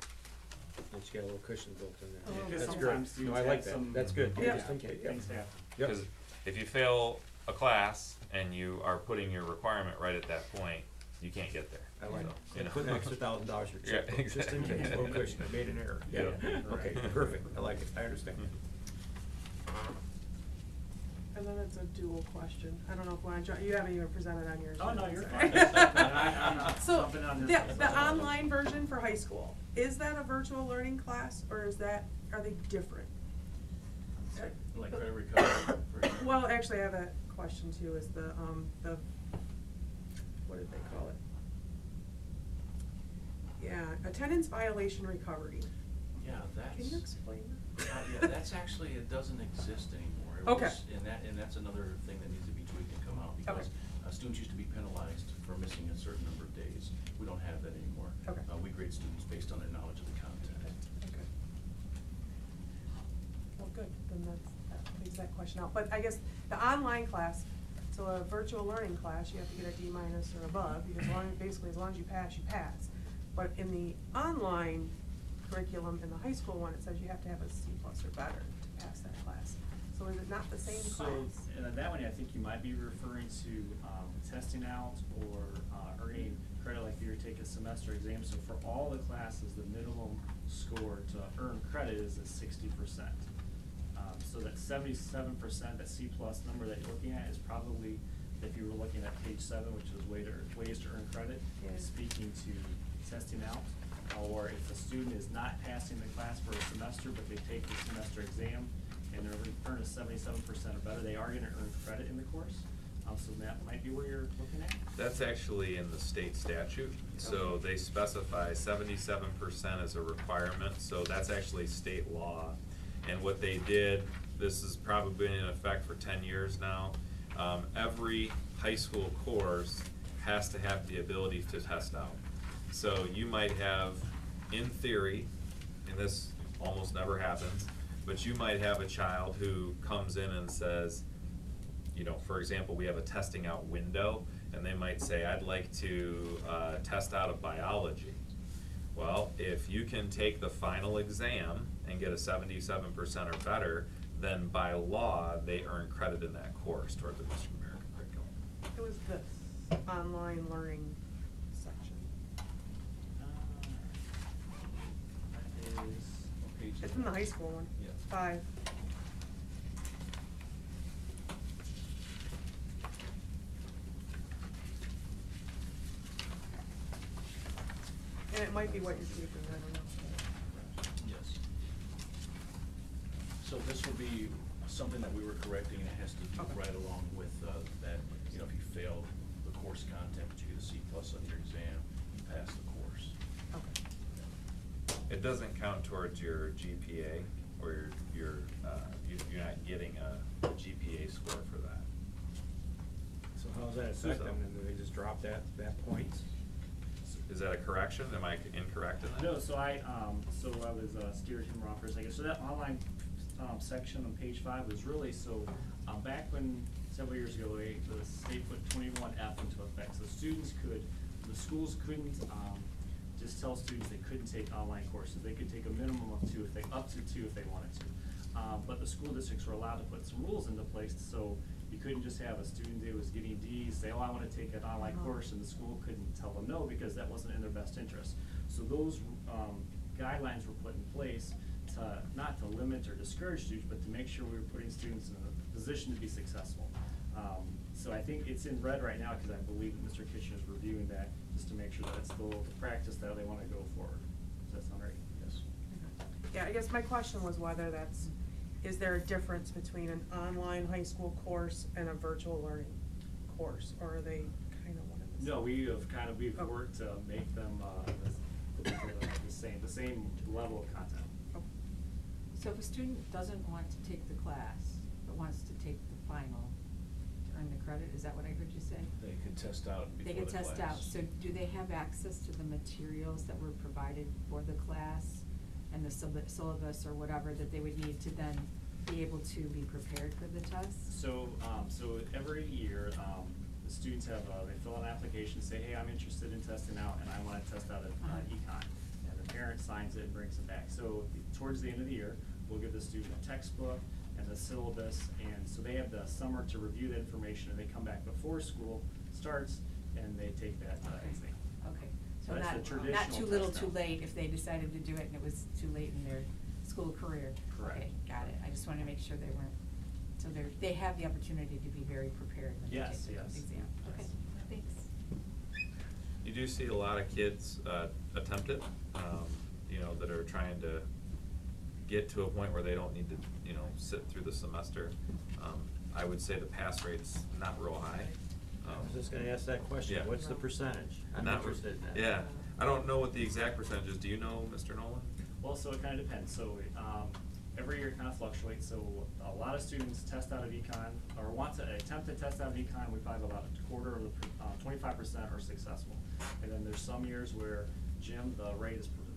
And you got a little cushion built in there.
Oh,
Yeah, 'cause
That's
sometimes
great. No,
students
I like
have
that.
some-
That's good.
Yeah.
Just in case, yeah.
Things happen.
Yep.
Because if you fail a class and you are putting your requirement right at that point, you can't get there.
I like
So,
it.
you know.
Put an extra $1,000 for
Yeah,
checkbook, just in
exactly.
case, a little cushion, I made an error.
Yeah.
Okay, perfect, I like it, I understand.
And then it's a dual question. I don't know if you haven't even presented on yours.
Oh,
yet,
no, you're
sorry.
fine. I'm
So,
jumping on this.
the online version for high school, is that a virtual learning class, or are they different?
Like credit recovery.
Well, actually, I have a question too, is the, what did they call it? Yeah, attendance violation recovery.
Yeah,
Can you explain that?
yeah, that's actually, it doesn't exist anymore. It
Okay.
was- And that's another thing that needs to be tweaked and come out, because students used to be penalized for missing a certain number of days. We don't have that anymore.
Okay.
We grade students based on their knowledge of the content.
Okay. Well, good, then that leaves that question out. But I guess the online class, so a virtual learning class, you have to get a D- or above, because basically as long as you pass, you pass. But in the online curriculum, in the high school one, it says you have to have a C+ or better to pass that class. So is it not the same
So,
class?
that one, I think you might be referring to, testing out or, earning credit like you take a semester exam. So for all the classes, the minimum score to earn credit is at 60%. So that 77%, that C+ number that you're looking at is probably, if you were looking at page 7, which is ways to earn credit,
Yeah.
speaking to testing out. Or if a student is not passing the class for a semester, but they take the semester exam and their earn a 77% or better, they are gonna earn credit in the course. So that might be where you're looking at.
That's actually in the state statute, so they specify 77% as a requirement, so that's actually state law. And what they did, this has probably been in effect for 10 years now, every high school course has to have the ability to test out. So you might have, in theory, and this almost never happens, but you might have a child who comes in and says, for example, we have a testing out window, and they might say, I'd like to test out of biology. Well, if you can take the final exam and get a 77% or better, then by law, they earn credit in that course toward the Michigan American curriculum.
It was this online learning section.
That is, what page is
It's in the
it?
high school one.
Yeah.
5. And it might be what you're keeping, I don't know.
Yes. So this will be something that we were correcting, and it has to do
Okay.
right along with, that, you know, if you failed the course content, but you get a C+ on your exam, you pass the course.
Okay.
It doesn't count towards your GPA, or you're not getting a GPA score for that.
So how does that affect them, and do they just drop that point?
Is that a correction? Am I incorrect in that?
No, so I was steered him wrong for a second. So that online section on page 5 was really, back when, several years ago, the state put 21F into effect. So the schools couldn't just tell students they couldn't take online courses. They could take a minimum of 2 up to 2 if they wanted to. But the school districts were allowed to put some rules into place, so you couldn't just have a student who was getting D's say, oh, I want to take an online course, and the school couldn't tell them no because that wasn't in their best interest. So those guidelines were put in place to, not to limit or discourage students, but to make sure we were putting students in a position to be successful. So I think it's in red right now because I believe that Mr. Kitchen is reviewing that just to make sure that it's the practice that they want to go forward. Does that sound right? Yes.
Yeah, I guess my question was whether is there a difference between an online high school course and a virtual learning course, or are they kind of one and the same?
No, we've worked to make them the same level of content.
So if a student doesn't want to take the class, but wants to take the final to earn the credit, is that what I heard you say?
They could test out
They
before
can
the class.
test out, so do they have access to the materials that were provided for the class and the syllabus or whatever that they would need to then be able to be prepared for the test?
So every year, the students they fill out an application, say, hey, I'm interested in testing out, and I want to test out an econ. And the parent signs it and brings it back. So towards the end of the year, we'll give the student a textbook and the syllabus, and so they have the summer to review the information, and they come back before school starts, and they take that exam.
Okay, so
That's the
not
traditional
too little,
test
too
out.
late if they decided to do it and it was too late in their school career.
Correct.
Okay, got it. I just wanted to make sure they weren't, so they have the opportunity to be very prepared when they
Yes,
take the
yes.
exam. Okay,
Yes.
thanks.
You do see a lot of kids attempt it, that are trying to get to a point where they don't need to, sit through the semester. I would say the pass rate's not real high.
I was just gonna ask that question,
Yeah.
what's the percentage? I'm
Not-
interested in that.
Yeah, I don't know what the exact percentage is. Do you know, Mr. Nolan?
Well, so it kind of depends. So every year it kind of fluctuates. So a lot of students test out of econ or want to attempt to test out of econ. We find about a quarter of the 25% are successful. And then there's some years where gym, the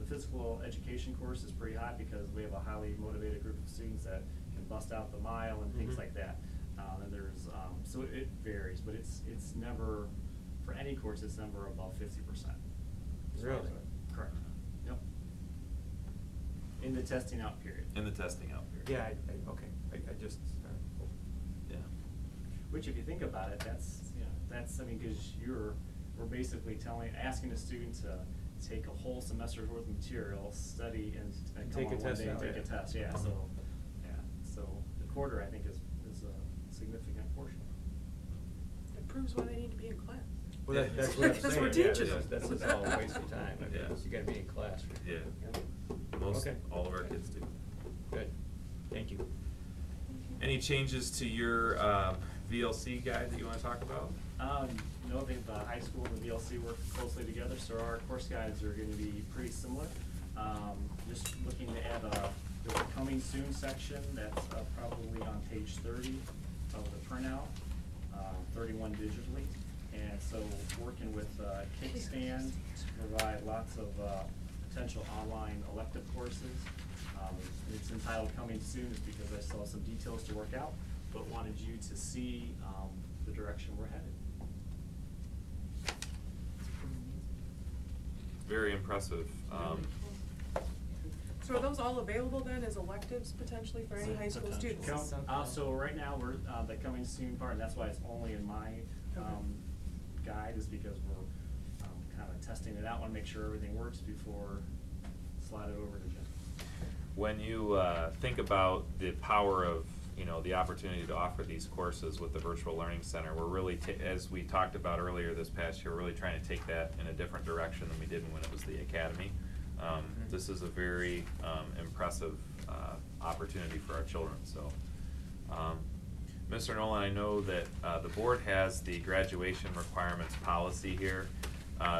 physical education course is pretty high because we have a highly motivated group of students that can bust out the mile and things
Mhm.
like that. And there's so it varies, but it's never, for any course, it's never above 50%.
Really?
Correct. Yep. In the testing out period.
In the testing out period.
Yeah, okay, I just,
Yeah.
Which, if you think about it, that's because we're basically asking a student to take a whole semester's worth of material, study, and come
Take a
on one
test
day and
out,
take
yeah.
a test, yeah, so the quarter, I think, is a significant portion.
It proves why they need to be in class.
well, that's what I'm saying.
Because we're
yeah,
teaching
that's
them.
all a waste of time, I mean,
Yeah.
you gotta be in class.
Yeah. Most,
Okay.
all of our kids do.
Good, thank you.
Any changes to your VLC guide that you want to talk about?
No, the high school and the VLC work closely together, so our course guides are gonna be pretty similar. Just looking to add there's a coming soon section that's probably on page 30 of the printout, 31 digitally. And so working with Kickstand to provide lots of potential online elective courses. It's entitled Coming Soon is because I still have some details to work out, but wanted you to see the direction we're headed.
Very impressive.
So are those all available then as electives potentially for any high school students?
So right now, we're, the coming soon part, and that's why it's only in my, guide, is because we're, kind of testing it out, wanna make sure everything works before slide it over to Jim.
When you think about the power of, you know, the opportunity to offer these courses with the Virtual Learning Center, we're really, as we talked about earlier this past year, we're really trying to take that in a different direction than we did when it was the Academy. This is a very impressive opportunity for our children, so. Mr. Nolan, I know that the board has the graduation requirements policy here.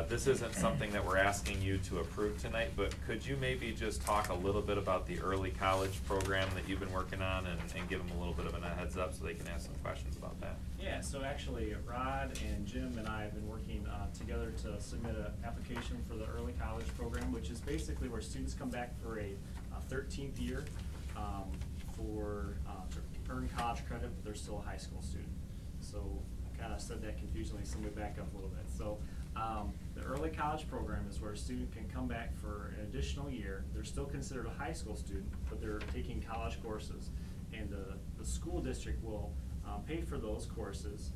This isn't something that we're asking you to approve tonight, but could you maybe just talk a little bit about the early college program that you've been working on and give them a little bit of a heads up so they can ask some questions about that?
Yeah, so actually Rod and Jim and I have been working together to submit an application for the early college program, which is basically where students come back for a 13th year to earn college credit, but they're still a high school student. So I kind of said that confusingly, so let me back up a little bit. So the early college program is where a student can come back for an additional year. They're still considered a high school student, but they're taking college courses. And the school district will pay for those courses.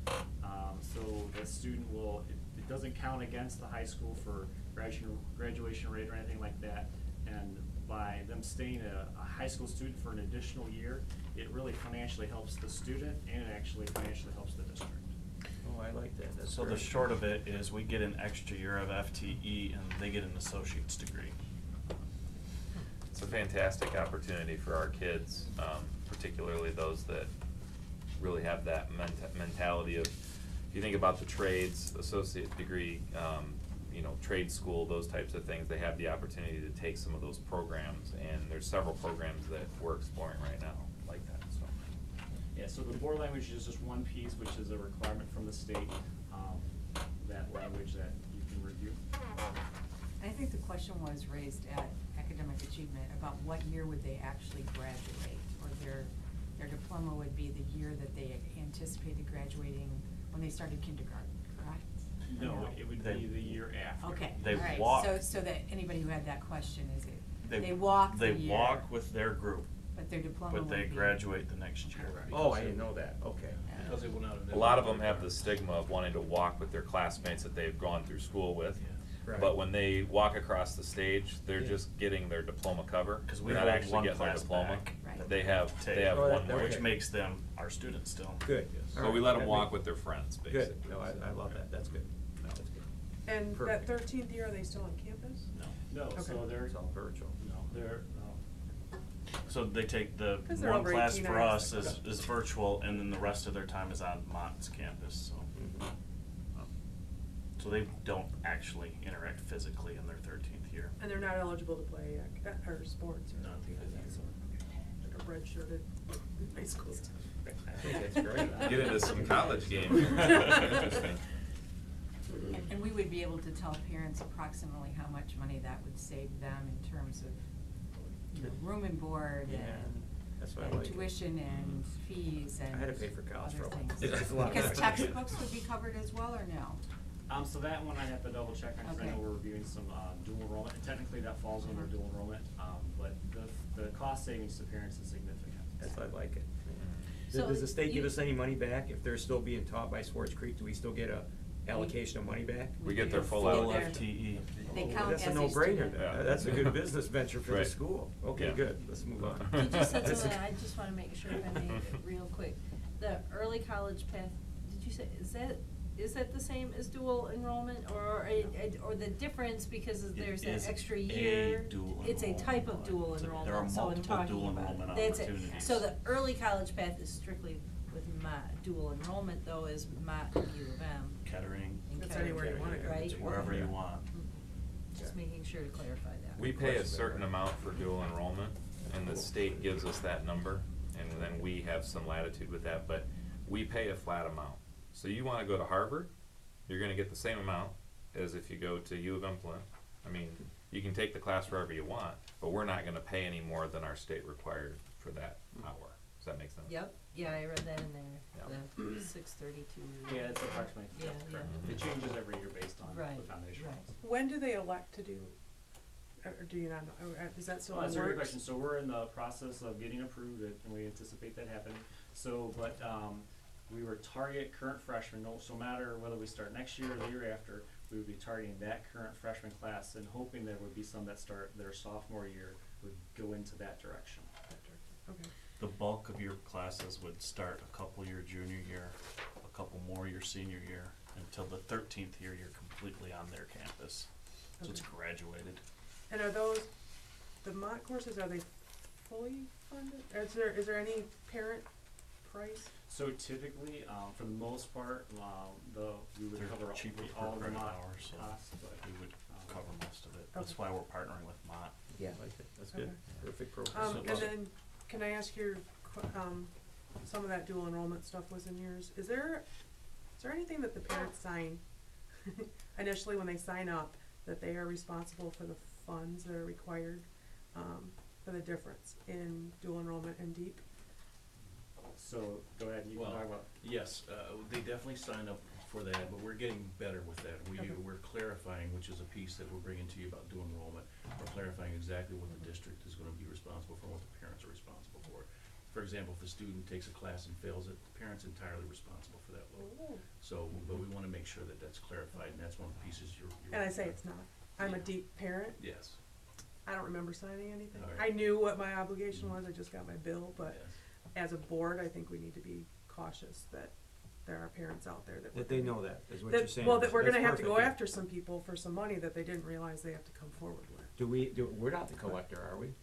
So the student will, it doesn't count against the high school for graduation rate or anything like that. And by them staying a high school student for an additional year, it really financially helps the student and it actually financially helps the district.
Oh, I like that, that's
So the
great.
short of it is we get an extra year of FTE and they get an associate's degree.
It's a fantastic opportunity for our kids, particularly those that really have that mentality of, if you think about the trades, associate degree, you know, trade school, those types of things, they have the opportunity to take some of those programs, and there's several programs that we're exploring right now like that, so.
Yeah, so the board language is just one piece, which is a requirement from the state, that language that you can review.
I think the question was raised at academic achievement about what year would they actually graduate, or their diploma would be the year that they anticipated graduating when they started kindergarten, correct? Or
No, it would be the year after.
Okay,
They
all right,
walk.
so that anybody who had that question is it, they walk the year.
They walk with their group,
But their diploma would
but
be.
they graduate the next year.
Oh, I didn't know that, okay.
Because they went out of
A lot of them have the stigma of wanting to walk with their classmates that they've gone through school with.
Right.
But when they walk across the stage, they're
Yeah.
just getting their diploma cover.
'Cause we
They're not
hold
actually
one
getting their
class
diploma.
back
Right.
that
They have
take,
Oh,
one more.
which
okay.
makes them our students still.
Good.
So
All
we
right,
let them
that
walk
makes-
with their friends, basically.
Good, no, I love that, that's good. No, that's good.
And that
Perfect.
13th year, are they still on campus?
No, so
Okay.
they're,
It's all virtual.
So they take the
'Cause they're
one
over
class
18,
for
I
us
expect.
is virtual, and then the rest of their time is on Mott's campus, so. So they don't actually interact physically in their 13th year.
And they're not eligible to play or sports or anything of that sort? Like a red-shirted high school student?
I think that's great.
Get into some college games. Interesting.
And we would be able to tell parents approximately how much money that would save them in terms of, you know, room and board
Yeah,
and
that's why I
and
like it.
tuition and fees and
I had to pay for college
other
for a while.
things.
It's a lot
Because
better.
textbooks would be covered as well, or no?
So that one I have to double check on, because I know
Okay.
we're reviewing some, dual enrollment, and technically that falls under dual enrollment, but the cost savings to parents is significant.
That's why I like it.
So
Does the state give
you-
us any money back if they're still being taught by Swartz Creek? Do we still get a allocation of money back?
We get their full
Full
allocation.
FTE.
They
Oh,
count
that's a
as a
no-brainer
student.
then.
Yeah.
That's a good business venture for the
Right.
school. Okay,
Yeah.
good, let's move on.
You just said
That's a-
something, I just wanna make sure if I may, real quick. The early college path, did you say, is that the same as dual enrollment, or the difference because
It
there's that
is
extra
a
year?
dual
It's a type of
enrollment.
dual
There are
enrollment, so in
multiple
talking
dual
about it.
enrollment
That's it.
opportunities.
So the early college path is strictly with dual enrollment though, is Mott and U of M.
Kettering,
and
That's
Kettering,
anywhere you wanna go.
Right?
it's wherever you want.
Just making sure to clarify that.
We pay a certain amount for dual enrollment, and the state gives us that number, and then we have some latitude with that, but we pay a flat amount. So you wanna go to Harvard, you're gonna get the same amount as if you go to U of M Flint. I mean, you can take the class wherever you want, but we're not gonna pay any more than our state required for that hour. Does that make sense?
Yep, yeah, I read that in there,
Yeah.
the 632.
Yeah, it's approximately,
Yeah,
correct.
yeah.
It changes every year based on
Right,
the foundation.
right.
When do they elect to do or do you not know, is that still
Well,
in
that's a great
works?
question. So we're in the process of getting approved, and we anticipate that happening. So, but, we were target current freshmen, no matter whether we start next year or the year after, we would be targeting that current freshman class and hoping there would be some that start their sophomore year would go into that direction.
Okay,
The bulk of your classes would start a couple your junior year, a couple more your senior year, until the 13th year you're completely on their campus. So it's
Okay.
graduated.
and are those, the mock courses, are they fully funded? Is there any parent price?
So typically, for the most part, we would
They're
cover
cheaper per
all the
credit
mock
hour, so
costs, but,
we would cover most of it. That's
Okay.
why we're partnering with Mott.
Yeah.
I like it, that's
Okay.
good, perfect program.
And then, can I ask your, some of that dual enrollment stuff was in yours, is there anything that the parents sign initially when they sign up, that they are responsible for the funds that are required, for the difference in dual enrollment and deep?
so go ahead, you can
Well,
talk about.
Yes, they definitely sign up for that, but we're getting better with that.
Okay.
We're clarifying, which is a piece that we're bringing to you about dual enrollment. We're clarifying exactly what the district is gonna be responsible for, and what the parents are responsible for. For example, if a student takes a class and fails it, the parent's entirely responsible for that load. So, but we wanna make sure that that's clarified, and that's one of the pieces you're.
And I say it's not, I'm a deep parent,
Yes,
I don't remember signing anything.
All right.
I knew what my obligation was, I just got my bill, but
yes.
as a board, I think we need to be cautious that there are parents out there that.
That they know that, is what you're saying.
Well, that we're
That's
gonna have to go
perfect.
after some people for some money that they didn't realize they have to come forward with.
We're not the collector, are we?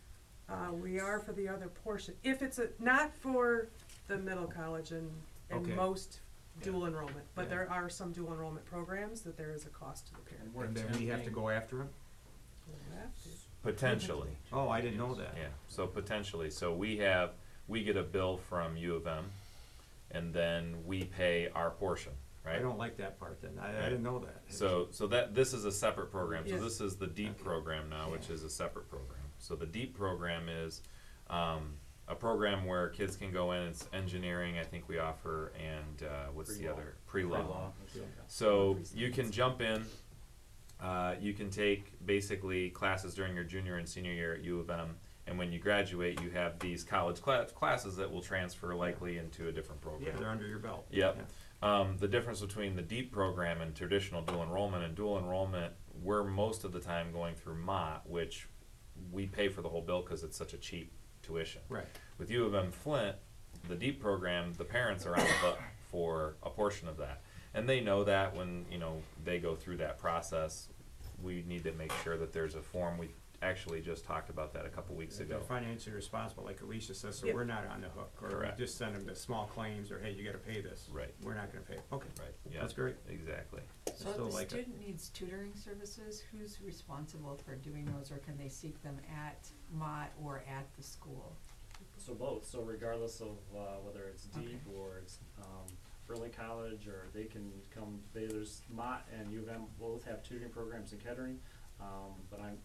We are for the other portion, if it's not for the middle college and
Okay.
most dual enrollment, but
Yeah.
there are some dual enrollment programs that there is a cost to the parent.
We're
And then we have to
attempting-
go after them?
We'll have to.
Potentially,
Oh, I didn't know that.
yeah, so potentially, so we get a bill from U of M, and then we pay our portion, right?
I don't like that part then, I didn't know that.
So this is a separate program, so
Yes.
this is the DEEP program now, which is a separate program. So the DEEP program is, a program where kids can go in, it's engineering, I think we offer, and, what's the
Pre-law.
other? Pre-law.
Yeah.
So you can jump in, you can take basically classes during your junior and senior year at U of M, and when you graduate, you have these college classes that will transfer likely into a different program.
Yeah, they're under your belt.
Yep.
Yeah.
The difference between the DEEP program and traditional dual enrollment, we're most of the time going through Mott, which we pay for the whole bill because it's such a cheap tuition.
Right.
With U of M Flint, the DEEP program, the parents are on the hook for a portion of that. And they know that when, they go through that process, we need to make sure that there's a form. We actually just talked about that a couple weeks
If
ago.
they're financially responsible, like Alicia says, so
Yeah.
we're not on the hook, or we
Correct.
just send them the small claims, or hey, you gotta pay this.
Right.
We're not gonna pay, okay.
Right, yeah.
That's great.
Exactly.
So
still
if the
like it.
student needs tutoring services, who's responsible for doing those, or can they seek them at Mott or at the school?
So both, so regardless of, whether it's deep
Okay.
or it's, early college, or they can come, there's Mott and U of M both have tutoring programs in Kettering. But I'm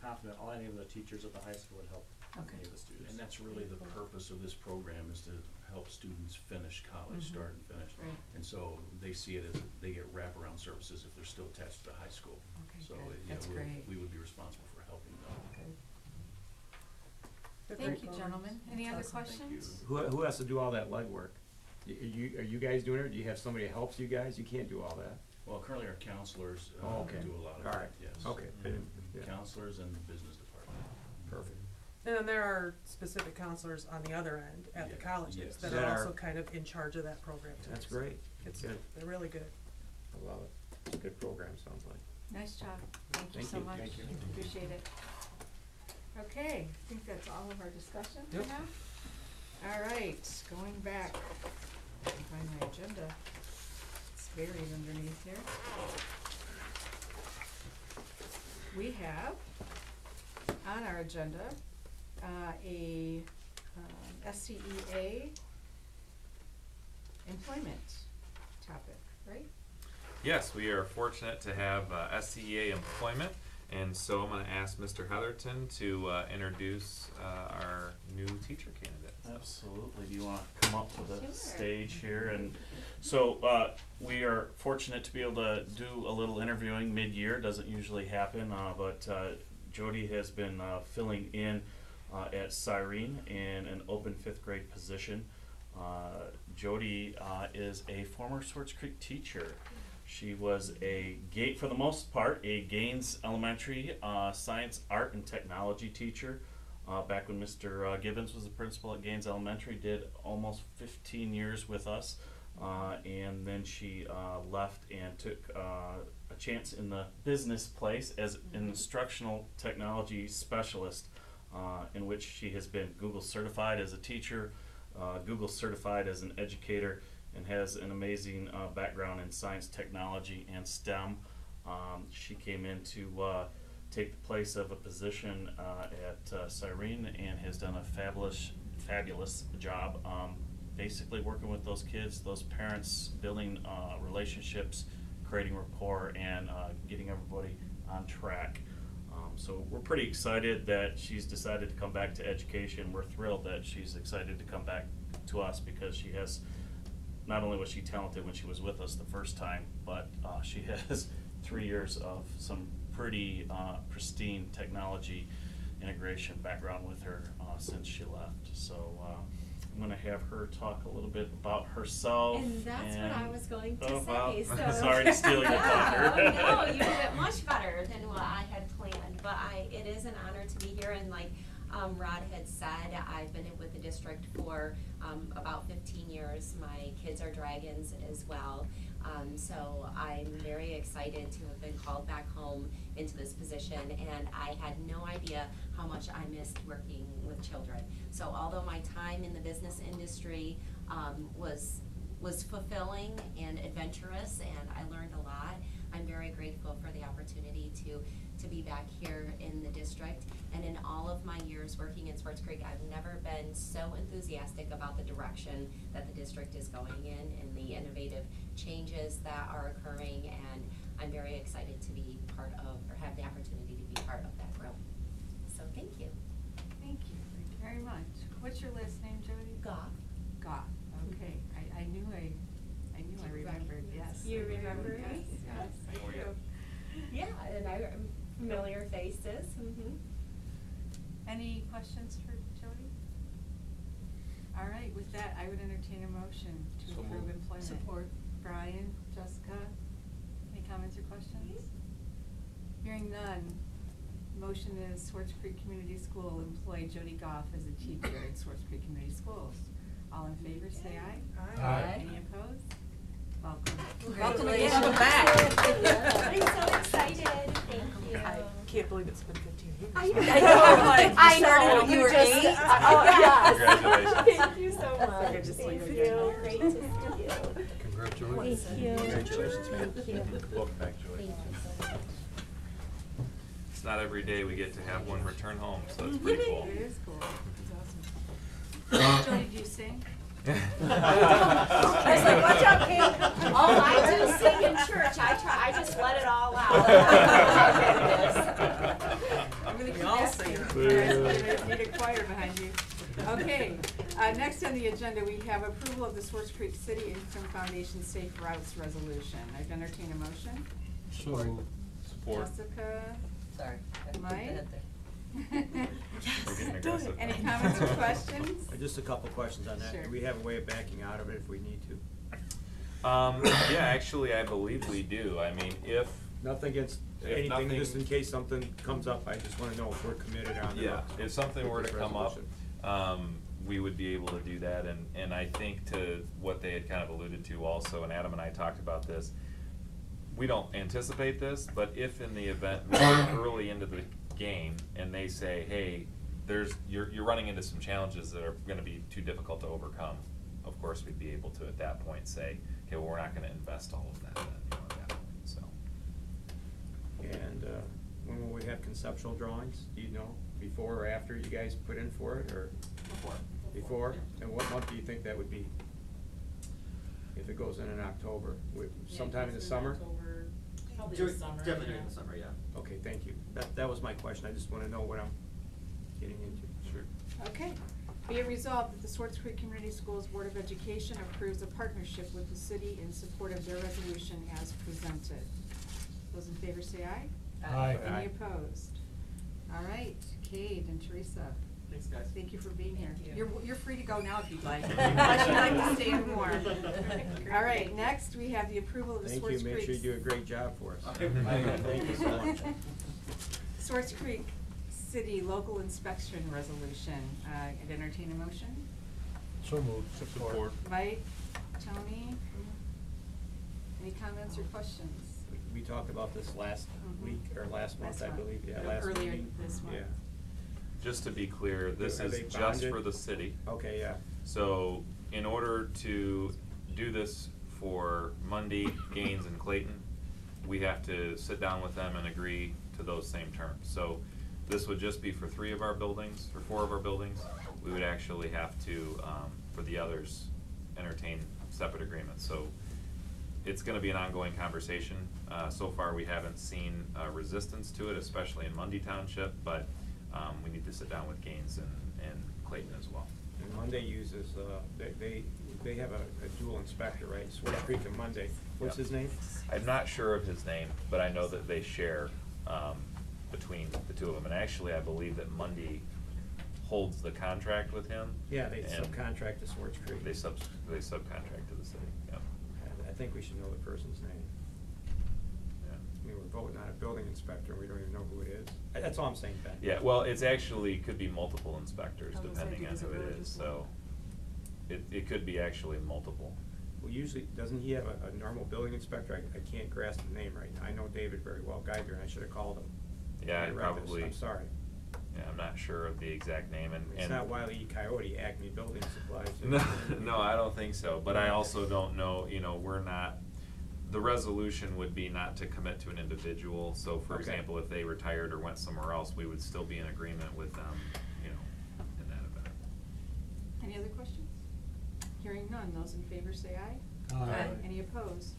confident any of the teachers at the high school would help
Okay.
any of the students.
And that's really the purpose of this program, is to help students finish college,
Mhm.
start and finish.
Right.
And so they see it as, they get wraparound services if they're still attached to the high school.
Okay,
So,
good.
yeah,
That's great.
we would be responsible for helping them.
Good.
They're
Thank
great
you,
programs.
gentlemen. Any other
Awesome.
questions?
Who has to do all that legwork? Are you guys doing it, or do you have somebody that helps you guys? You can't do all that.
Well, currently our counselors,
Oh, okay.
do a lot of
All
that,
right.
yes.
Okay, yeah.
Counselors and the business department.
Perfect.
And then there are specific counselors on the other end at the
Yeah,
colleges
yes.
that
That
are
are-
also kind of in charge of that program too.
That's
So
great.
It's,
Good.
they're really good.
I love it. It's a good program, sounds like.
Nice job. Thank you
Thank
so
you.
much.
Thank you.
Appreciate it. Okay, I think that's all of our discussion for
Yep.
now. All right, going back, find my agenda. It's buried underneath here. We have on our agenda, a SCEA employment topic, right?
Yes, we are fortunate to have SCEA employment, and so I'm going to ask Mr. Heatherton to introduce our new teacher candidate.
Absolutely. Do you want to come up to the
Sure.
stage here? And so we are fortunate to be able to do a little interviewing mid-year. Doesn't usually happen, but
Jody has been filling in at Cyrene in an open 5th grade position. Jody is a former Swartz Creek teacher. She was for the most part, a Gaines Elementary science, art, and technology teacher. Back when Mr. Gibbons was the principal at Gaines Elementary, did almost 15 years with us. And then she left and took a chance in the business place as an instructional technology specialist, in which she has been Google certified as a teacher, Google certified as an educator, and has an amazing background in science, technology, and STEM. She came in to take the place of a position at Cyrene and has done a fabulous job. Basically working with those kids, those parents, building relationships, creating rapport, and getting everybody on track. So we're pretty excited that she's decided to come back to education. We're thrilled that she's excited to come back to us, because she has, not only was she talented when she was with us the first time, but she has 3 years of some pretty pristine technology integration background with her since she left. So I'm going to have her talk a little bit about herself.
And that's what I was going to say.
Wow.
So
Sorry to steal your thunder.
No, you did it much better than what I had planned. But it is an honor to be here. And like Rod had said, I've been with the district for about 15 years. My kids are dragons as well. So I'm very excited to have been called back home into this position, and I had no idea how much I missed working with children. So although my time in the business industry was fulfilling and adventurous, and I learned a lot, I'm very grateful for the opportunity to be back here in the district. And in all of my years working in Swartz Creek, I've never been so enthusiastic about the direction that the district is going in and the innovative changes that are occurring, and I'm very excited to be part of, or have the opportunity to be part of that growth. So thank you.
Thank you very much. What's your last name, Jody?
Goff.
Goff, okay. I knew I remembered, yes.
You remember
Yes,
me?
yes, I do.
Yeah, and I'm familiar faces.
Any questions for Jody? All right, with that, I would entertain a motion to
So
approve
moved.
employment.
Support.
Brian, Jessica, any comments or questions? Hearing none, motion is Swartz Creek Community School employ Jody Goff as a teacher at Swartz Creek Community Schools. All in favor, say aye.
Aye.
Any opposed? Welcome.
Congratulations.
Welcome back.
I'm so excited. Thank you.
I can't believe it's been 15 years.
I know.
I started when you were 8.
Congratulations.
Thank you so much.
Good to see you
Thank
again.
you. Great to see you.
Congratulations.
Thank you.
Congratulations, man.
Thank you.
Welcome back, Joy.
Thank you so much.
It's not every day we get to have one return home, so it's pretty cool.
It is cool. It's awesome. Jody, do you sing?
I was like, watch out, Kate.
Oh, I do sing in church. I just let it all out.
I'm gonna keep
all
asking.
sing.
You need a choir behind you. Okay, next on the agenda, we have approval of the Swartz Creek City Income Foundation Safe Routes Resolution. I'd entertain a motion.
Support.
Jessica,
Sorry. I put
Mike?
that there.
We're getting aggressive.
Any comments or questions?
Just a couple questions on that.
Sure.
Do we have a way of backing out of it if we need to?
Yeah, actually, I believe we do. I mean, if,
Nothing against
If
anything,
nothing-
just in case something comes up, I just wanna know if we're committed on it.
yeah, if something were to
With this
come up,
resolution.
we would be able to do that. And I think to what they had kind of alluded to also, and Adam and I talked about this, we don't anticipate this, but if in the event we're early into the game and they say, hey, you're running into some challenges that are gonna be too difficult to overcome, of course, we'd be able to at that point say, okay, well, we're not gonna invest all of that then, at that point, so.
And, when will we have conceptual drawings? Do you know, before or after you guys put in for it, or? Before? And what month do you think that would be? If it goes in October, sometime in the summer?
Probably
During-
the summer.
Definitely
yeah.
during the summer, yeah.
Okay, thank you. That was my question. I just wanna know what I'm getting into.
Sure.
Okay. Be it resolved that the Swartz Creek Community Schools Board of Education approves a partnership with the city in support of their resolution as presented. Those in favor say aye.
Aye.
Any opposed? All right, Cade and Teresa.
Thanks, guys.
Thank you for being here.
Thank you.
You're free to go now if you'd like. Unless you'd like to stay more. All right, next we have the approval of the
Thank
Swartz
you,
Creek.
make sure you do a great job for us.
Thank you so much.
Swartz Creek City Local Inspection Resolution. I'd entertain a motion.
So moved. Support.
Mike, Tony, any comments or questions?
We talked about this last
Mhm.
week, or last month, I
month.
believe, yeah,
No,
last week.
earlier this month.
Yeah,
Just to be clear, this
Are
is
they
just
bonded?
for the city.
okay, yeah.
So in order to do this for Mundy, Gaines, and Clayton, we have to sit down with them and agree to those same terms. So this would just be for 3 of our buildings, or 4 of our buildings. We would actually have to, for the others, entertain separate agreements. So it's gonna be an ongoing conversation. So far, we haven't seen resistance to it, especially in Mundy Township, but we need to sit down with Gaines and Clayton as well.
And Monday uses, they have a dual inspector, right? Swartz Creek and Monday. What's
Yep.
his name?
I'm not sure of his name, but I know that they share between the 2 of them. And actually, I believe that Mundy holds the contract with him.
Yeah, they
and
subcontract to Swartz Creek.
They subcontract to the city, yeah.
I think we should know the person's name.
Yeah.
I mean, we're voting on a building inspector, and we don't even know who it is. That's all I'm saying, Ben.
Yeah, well, it's actually, could be multiple inspectors
I was gonna say,
depending on
because
who
it
it
really
is,
just
so. It could be actually multiple.
Well, usually, doesn't he have a normal building inspector? I can't grasp the name right now. I know David very well, Geiger, and I should have called him.
Yeah,
I
I
read this.
probably.
I'm sorry.
Yeah, I'm not sure of the exact name and.
It's not Wile E. Coyote, Acme Building Supplies.
No, no, I don't think so, but I also don't know, we're not, the resolution would be not to commit to an individual, so for
Okay.
example, if they retired or went somewhere else, we would still be in agreement with them, in that event.
Any other questions? Hearing none, those in favor say aye.
Aye.
Any opposed?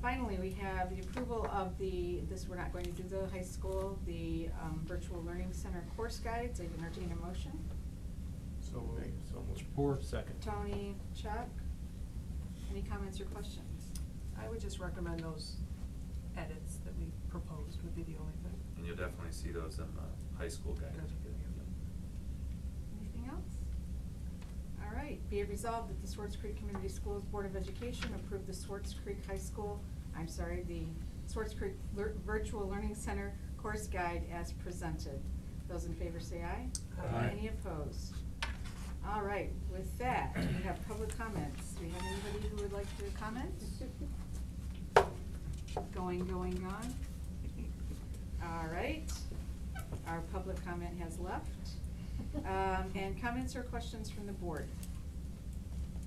Finally, we have the approval of we're not going to do the high school, the Virtual Learning Center course guides. I'd entertain a motion.
So moved.
Support.
Second.
Tony, Chuck, any comments or questions?
I would just recommend those edits that we proposed would be the only thing.
And you'll definitely see those in the high school guide.
Anything else? All right, be it resolved that the Swartz Creek Community Schools Board of Education approve the Swartz Creek the Swartz Creek Virtual Learning Center course guide as presented. Those in favor say aye.
Aye.
Any opposed? All right, with that, we have public comments. Do we have anybody who would like to comment? Going, gone. All right, our public comment has left. And comments or questions from the board?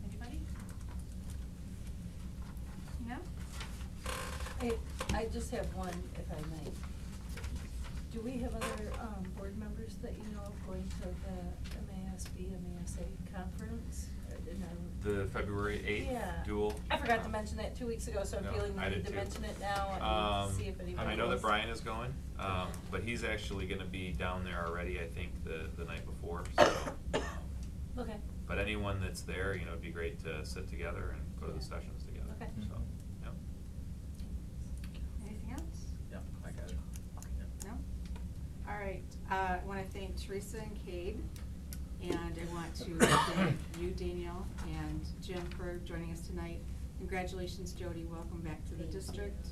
Anybody? No?
I just have one, if I may. Do we have other, board members that you know of going to the MASA conference?
The February 8th
Yeah.
dual.
I forgot to mention that 2 weeks ago, so I'm
No,
feeling the
I
need
did
to
too.
mention it now and see if anybody
I know that
else-
Brian is going, but he's actually gonna be down there already, I think, the night before, so.
Okay.
But anyone that's there, it'd be great to sit together and go to the sessions together,
Okay.
so, yeah.
Anything else?
Yeah, I got it.
No? All right, I wanna thank Teresa and Cade, and I want to thank you, Danielle, and Jim for joining us tonight. Congratulations, Jody, welcome back to the
Thank you.
district,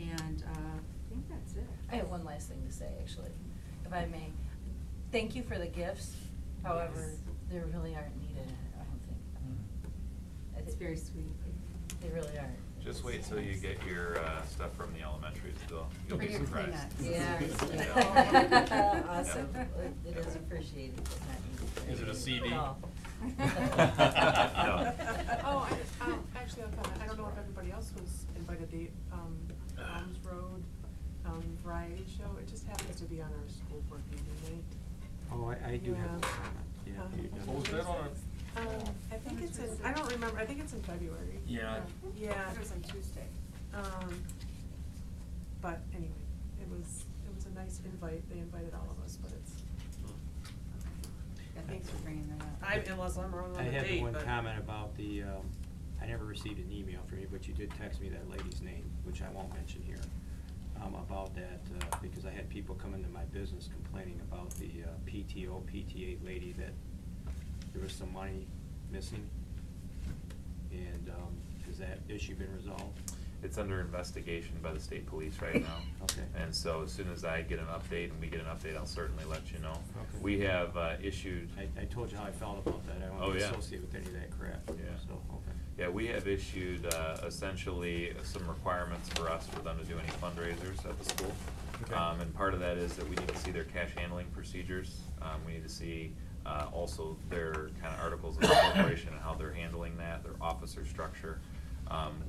and, I think that's it.
I have one last thing to say, actually, if I may. Thank you for the gifts, however,
Yes.
they really aren't needed, I don't think.
It's very sweet.
They really aren't.
Just wait till you get your, stuff from the elementaries, you'll be
Bring your
surprised.
Kleenex.
Yeah. Awesome. It is appreciated, but not needed.
Is it a CD?
No.
No.
Oh, actually, I'll comment. I don't know if everybody else was invited, the, Elms Road, variety show. It just happens to be on our school board meeting night.
Oh, I do have a
Yeah.
comment, yeah.
What was that
on?
I think it's in, I don't remember, I think it's in February.
Yeah.
Yeah.
It was on Tuesday.
But anyway, it was a nice invite. They invited all of us, but it's.
Yeah, thanks for bringing that up.
Unless I'm wrong on
I
the
had
date,
one
but.
comment about the, I never received an email from you, but you did text me that lady's name, which I won't mention here.
about that, because I had people come into my business complaining about the PTA lady, that there was some money missing. And has that issue been resolved?
It's under investigation by the state police right now.
Okay.
And so as soon as I get an update, and we get an update, I'll certainly let you know.
Okay.
We have issued.
I told you how I felt about that. I don't
Oh,
want to
yeah.
associate with any of that crap.
Yeah.
So, okay.
Yeah, we have issued essentially some requirements for us for them to do any fundraisers at the school.
Okay.
And part of that is that we need to see their cash handling procedures. We need to see also their kind of articles of incorporation and how they're handling that, their officer structure,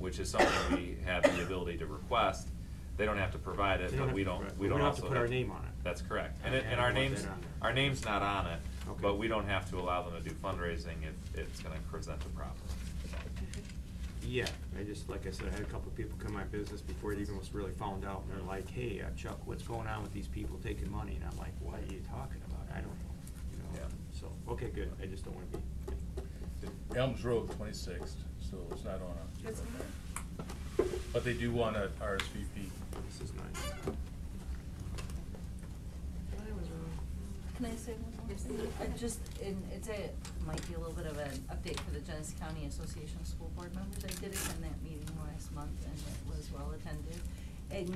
which is something we have the ability to request. They don't have to provide it,
They don't
but we
have to
don't,
provide it.
we
We
don't
don't have to
also
put our name on it.
That's correct.
I
And
don't
our
want
names,
that on there.
our name's not on it,
Okay.
but we don't have to allow them to do fundraising if it's gonna present a problem.
Yeah, I just, like I said, I had a couple of people come to my business before it even was really found out, and they're like, hey, Chuck, what's going on with these people taking money? And I'm like, what are you talking about? I don't know, you know?
Yeah.
So, okay, good, I just don't wanna be.
Elms Road, 26th, so it's not on a.
That's
But they do want a RSVP.
This is nice.
I was wrong.
Can I say one more
Yes.
thing? Might be a little bit of an update for the Genesee County Association of School Board Members. I did attend that meeting last month, and it was well attended. And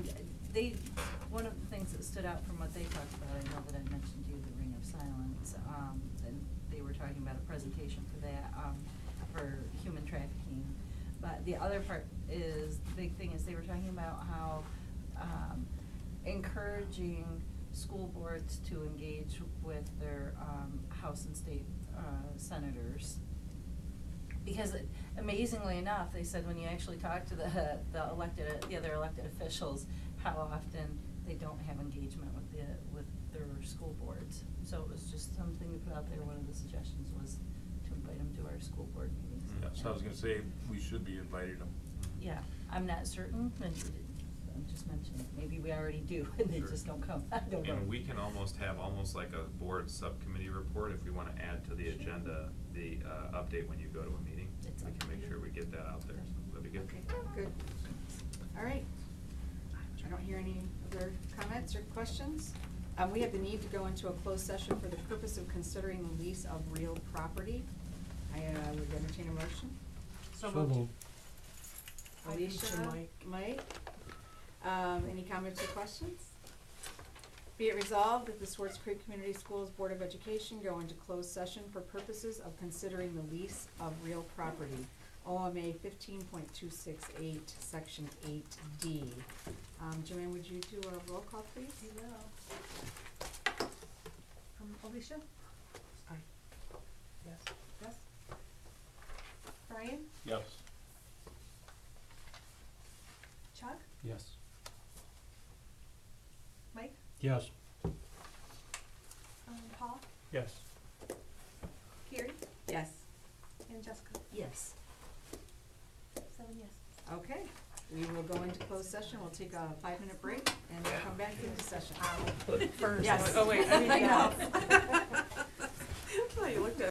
one of the things that stood out from what they talked about, I know that I mentioned to you the Ring of Silence, and they were talking about a presentation for that, for human trafficking. But the other part is, the big thing is they were talking about how, encouraging school boards to engage with their, House and state, senators. Because amazingly enough, they said when you actually talk to the other elected officials, how often they don't have engagement with their school boards. So it was just something to put out there. One of the suggestions was to invite them to our school board meetings.
Yeah, so I was gonna say, we should be inviting them.
Yeah, I'm not certain, and I'm just mentioning, maybe we already do, and they
Sure.
just don't come, I don't know.
And we can almost have like a board subcommittee report if we wanna add to the agenda, the update when you go to a meeting.
It's
We
up
can
to
make
you.
sure we get that out there, so that'd be good.
Okay, good. All right. I don't hear any other comments or questions. We have the need to go into a closed session for the purpose of considering the lease of real property. I would entertain a motion.
So moved. I
Alicia,
think so,
Mike, any comments or questions? Be it resolved that the Swartz Creek Community Schools Board of Education go into closed session for purposes of considering the lease of real property. OMA 15.268, Section 8D. Joanne, would you do a roll call, please?
Alicia?
Aye. Yes.
Yes. Brian?
Yes.
Chuck?
Yes.
Mike?
Yes.
Paul?
Yes.
Carrie?
Yes.
And Jessica?
Yes.
7 yes.
Okay, we will go into closed session. We'll take a 5-minute break and we'll come back into session.
First.
Yes.
Oh, wait,
Everything
anything
else.